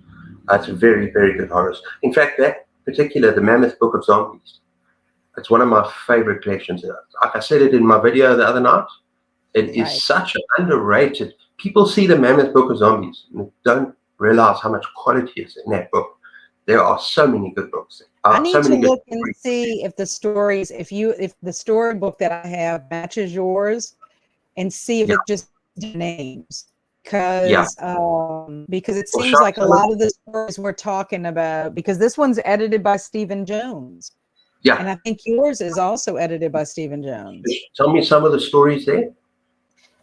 It's a very, very good horror. In fact, that particular, the Mammoth Book of Zombies, it's one of my favorite collections. Like I said it in my video the other night, it is Right. such an underrated. People see the Mammoth Book of Zombies and don't realize how much quality is in that book. There are so many good books. I So need to many good look and stories. see if the stories, if the storybook that I have matches yours, and see if Yeah, it just names. yeah. Because it Well, seems shout like a some of lot of the stories we're talking about, because this one's edited by Stephen Jones. yeah. And I think yours is also edited by Stephen Jones. Tell me some of the stories there.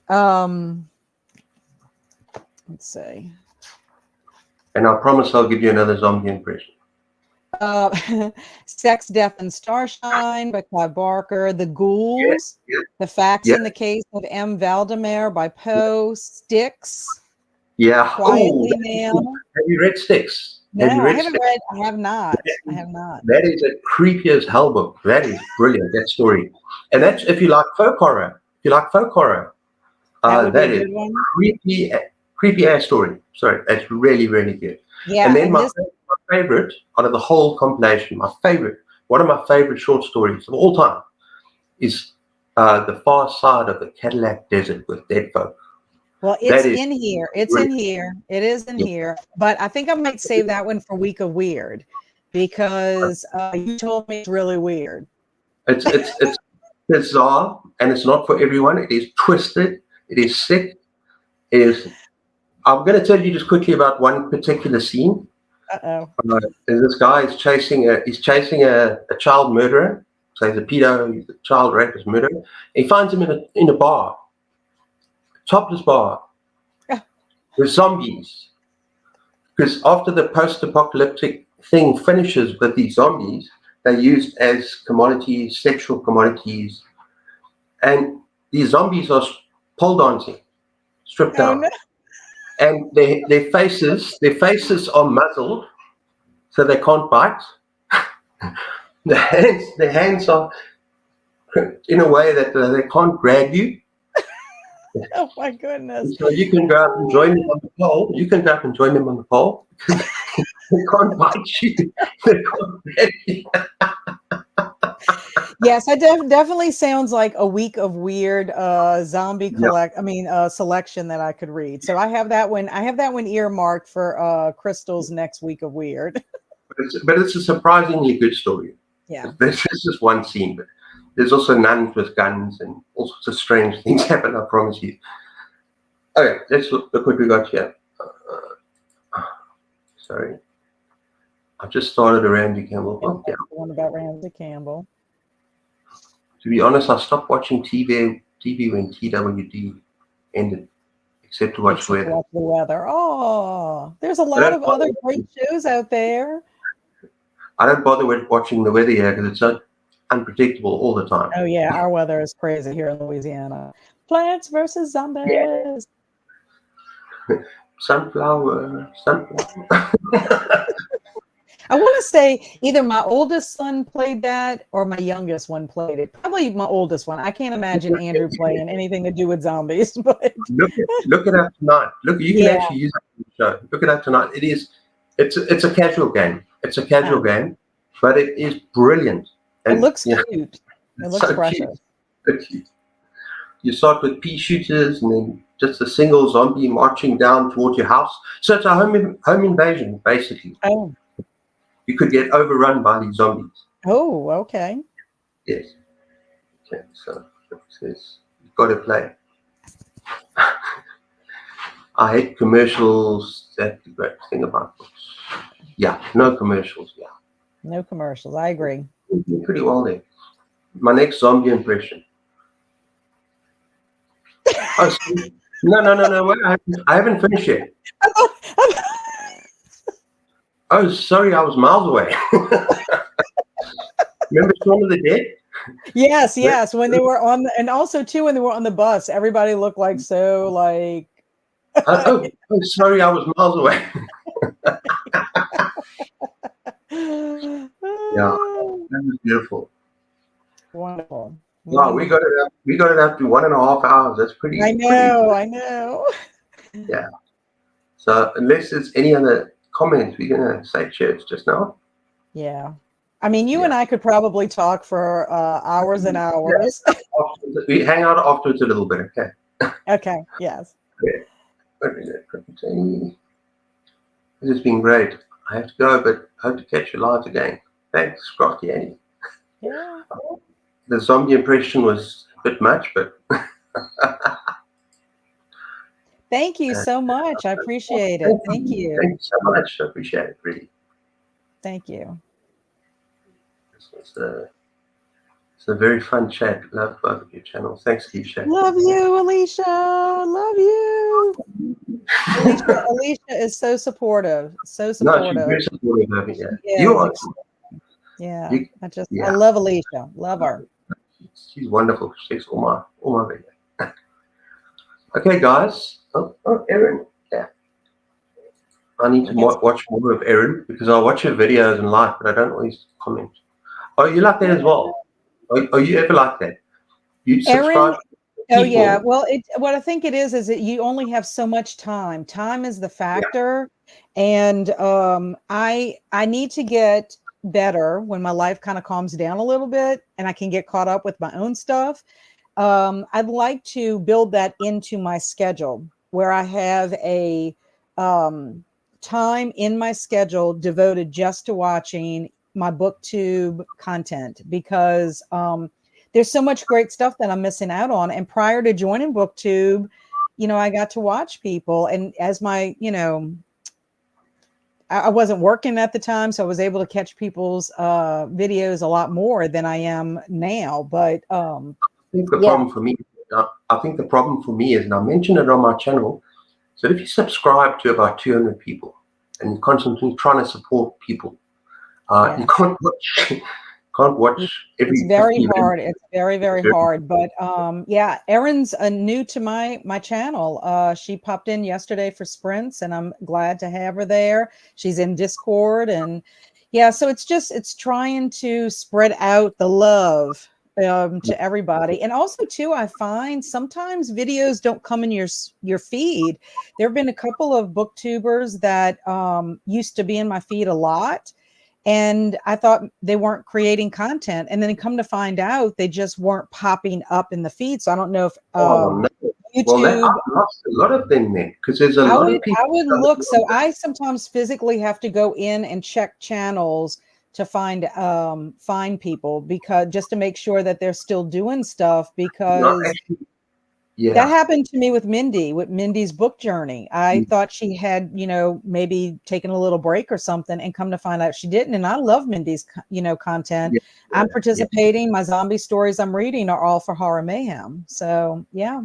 Um, let's see. And I promise I'll give you another zombie impression. Sex, Death, and Starshine by Clive Barker. The Yeah, Ghouls. yeah, The Facts yeah, in the Case of M. Valdemar by Poe. Sticks. yeah. Oh, Quietly Now. have you read Sticks? Have you No, I read haven't Sticks? read. I have not. I have not. That is a creepy as hell book. That is brilliant. That story, and that's if you like folk horror. If you like folk horror, That would be that a is good one. creepy ass story. Sorry, that's really, really good. And Yeah, then and my this. favorite out of the whole compilation, one of my favorite short stories of all time is The Far Side of the Cadillac Desert with Dead Folk. Well, That it's is in here. It's in brilliant. here. It is in here. But I think I might save that one for Week of Weird, because you told me it's really weird. It's bizarre and it's not for everyone. It is twisted. It is sick. It is. I'm going to tell you just quickly about one particular scene. Uh-oh. This guy is chasing a child murderer. So he's a pedo, he's a child rapist murderer. He finds him in a bar, topless bar, with zombies. Because after the post-apocalyptic thing finishes with these zombies, they're used as commodities, sexual commodities, and these zombies are pole dancing, stripped Oh down, no. and their faces are muzzled, so they can't bite. The hands are in a way that they can't grab you. Oh my goodness. So you can go out and join them on the pole. You can go out and join them on the pole because they can't bite you. They can't grab you. Yes, it definitely sounds like a week of weird zombie Yeah, selection that I could read. So I have that one earmarked for Crystal's next week of weird. but it's a surprisingly good story. Yeah. There's just one scene, but there's also nuns with guns and all sorts of strange things happen. I promise you. Okay, let's look what we got here. Sorry, I just started a Randy Campbell And book. Yeah. that's the one about Ramsey Campbell. To be honest, I stopped watching TV when TWD ended, except to watch Except to weather. watch the weather. Oh, there's a I lot don't of other bother, great shows out there. I don't bother with watching the weather here because it's so unpredictable all the time. Oh yeah, our weather is crazy here in Louisiana. Plants versus Yeah. zombies. Sunflower. I want to say either my oldest son played that or my youngest one played it. Probably my oldest one. I can't imagine Andrew playing anything to do with zombies, but Look it up tonight. Look, you can yeah, actually use it in the show. Look it up tonight. It's a casual game. It's a casual um, game, but it is brilliant. it And looks yeah, cute. It it's looks so cute. precious. So cute. You start with pea shooters and then just a single zombie marching down towards your house. So it's a home invasion, basically. Oh, You could get overrun by these zombies. oh, okay. Yes. Okay, so it says you've got to play. I hate commercials. That's the great thing about books. Yeah, no commercials. Yeah, No commercials. I agree. you're pretty well there. My next zombie impression. Oh, sorry. No. Wait, I haven't finished yet. Oh, sorry, I was miles away. Remember Shaun of the Dead? Yes, yes. When they were and also too when they were on the bus, everybody looked like so like Sorry, I was miles away. Yeah, that was beautiful. Wonderful. Wow, Wonderful. we got it up to 1.5 hours. That's I pretty. know, I know. Yeah. So unless there's any other comments, we're gonna say cheers just now. Yeah. I mean, you Yeah. and I could probably talk for hours and hours. We hang out afterwards a little bit, okay? Okay, yes. Yeah. This has been great. I have to go, but hope to catch you live again. Thanks, Scotty Annie. Yeah. The zombie impression was a bit much, but Thank you so much. I appreciate it. Thank you. thank you so much. I appreciate it, really. Thank you. It's a very fun chat. Love both of your channels. Thanks, Keisha. Love you, Alicia. Love you. Alicia is so supportive. So No, she's supportive. very supportive of me. Yeah. She You is. are. Yeah. You, I yeah. love Alicia. Love her. She's wonderful. She takes all my videos. Okay, guys. Oh, Erin. Yeah. I need to watch more of Erin because I watch her videos and like, but I don't always comment. Oh, you like that as well? Are you ever like that? You Erin, subscribe oh to yeah. people? Well, what I think it is that you only have so much time. Time is the Yeah. factor, and I need to get better when my life kind of calms down a little bit, and I can get caught up with my own stuff. I'd like to build that into my schedule where I have a time in my schedule devoted just to watching my booktube content because there's so much great stuff that I'm missing out on. And prior to joining booktube, I got to watch people, and as I wasn't working at the time, so I was able to catch people's videos a lot more than I am now. But think the yeah. problem for me, I think the problem for me is, and I mentioned it on my channel, so if you subscribe to about 200 people and you're constantly trying to support people, you can't watch every It's very 50 hard. minutes. It's very, very hard. But yeah, Erin's new to my channel. She popped in yesterday for sprints, and I'm glad to have her there. She's in Discord, and yeah, so it's trying to spread out the love to everybody. And also too, I find sometimes videos don't come in your feed. There have been a couple of booktubers that used to be in my feed a lot. And I thought they weren't creating content. And then come to find out, they just weren't popping up in the feed. So I don't know if Oh no. Well, YouTube. I've lost a lot of them then, because there's a lot of people. I would look. So I sometimes physically have to go in and check channels to find people, because just to make sure that they're still doing stuff, because Actually, that yeah, happened to me with Mindy's book journey. I thought she had, maybe taken a little break or something, and come to find out she didn't. And I love Mindy's, content. yeah, I'm yeah. participating. My zombie stories I'm reading are all for Horror Mayhem. So yeah.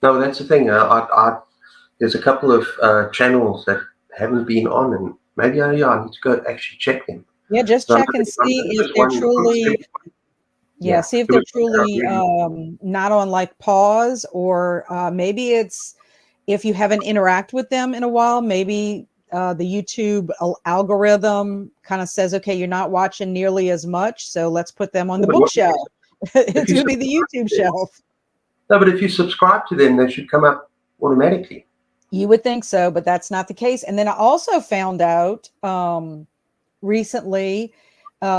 No, that's the thing. There's a couple of channels that haven't been on, and maybe I need to go actually check them. Yeah, just So check and see if they're truly, see if they're truly not on like pause, or maybe it's if you haven't interacted with them in a while, maybe the YouTube algorithm kind of says, okay, you're not watching nearly as much, so let's put them on the bookshelf. It's going to be the YouTube shelf. No, but if you subscribe to them, they should come up automatically. You would think so, but that's not the case. And then I also found out recently,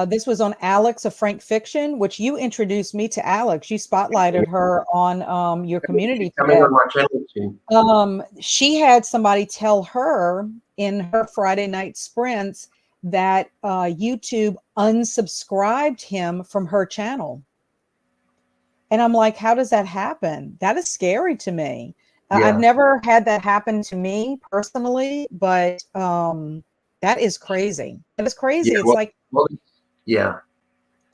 this was on Alex of Frank Fiction, which you introduced me to Alex. You spotlighted her on your community Coming tab. on my channel too. She had somebody tell her in her Friday night sprints that YouTube unsubscribed him from her channel. And I'm like, how does that happen? That is scary to me. Yeah. I've never had that happen to me personally, but that is crazy. That is crazy. Yeah, It's yeah.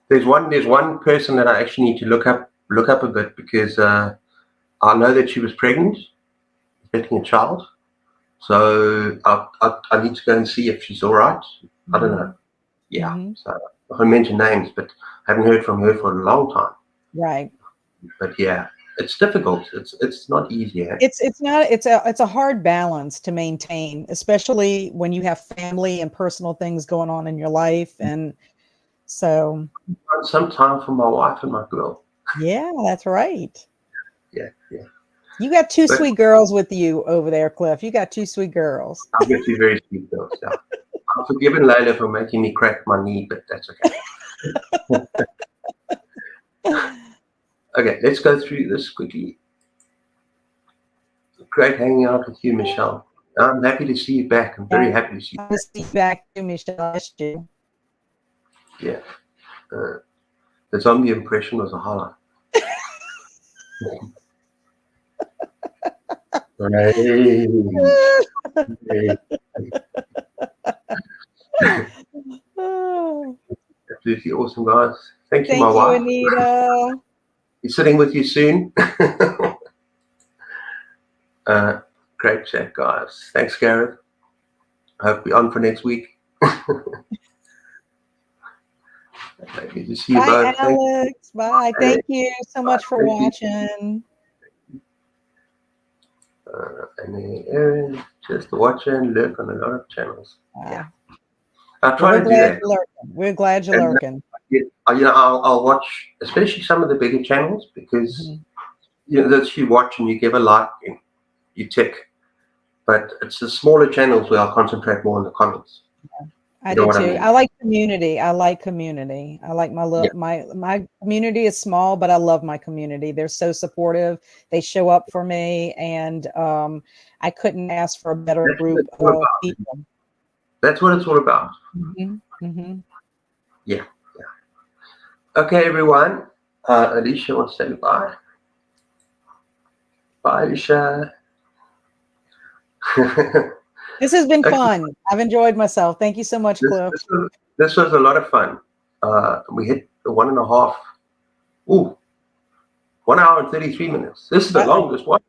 There's one person that I actually need to look up a bit, because I know that she was pregnant, expecting a child. So I need to go and see if she's all right. I don't know. Yeah. Mm-hmm. So I won't mention names, but I haven't heard from her for a long time. Right. But yeah, it's difficult. It's not easy. It's a hard balance to maintain, especially when you have family and personal things going on in your life. And so some time for my wife and my girl. Yeah, that's right. Yeah, yeah. You got two sweet girls with you over there, Cliff. You got two sweet girls. I've got two very sweet girls. Yeah. I've forgiven Layla for making me crack my knee, but that's okay. Okay, let's go through this quickly. Great hanging out with you, Michelle. I'm happy to see you back. I'm very happy to see you back. See you back to Michelle. Yeah. The zombie impression was a holler. Absolutely awesome, guys. Thank you, my wife. Anita. He's sitting with you soon. Great chat, guys. Thanks, Gareth. I hope we're on for next week. Good to see you both. Alex. Bye. Thank you so much for watching. And then Aaron, just watch and lurk on a lot of channels. Yeah. I'll try to do that. We're glad you're lurking. I'll watch, especially some of the bigger channels, because that you watch and you give a like and you tick. But it's the smaller channels where I'll concentrate more on the comments. I do too. I mean? I like community. I like my community is small, but I love my community. They're so supportive. They show up for me, and I couldn't ask for a better group of people. That's what it's all about. Yeah. Okay, everyone. Alicia wants to say goodbye. Bye, Alicia. This has been fun. I've enjoyed myself. Thank you so much, Cliff. This was a lot of fun. We hit the 1.5. 1 hour and 33 minutes. This is the longest one.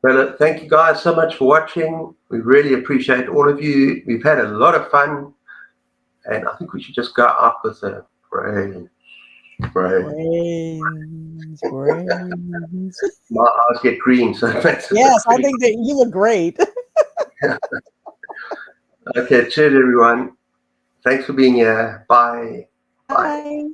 Well, thank you guys so much for watching. We really appreciate all of you. We've had a lot of fun, and I think we should just go up with a brains. My eyes get green, so yes, I think that you look great. Okay, cheers, everyone. Thanks for being here. Bye. Bye.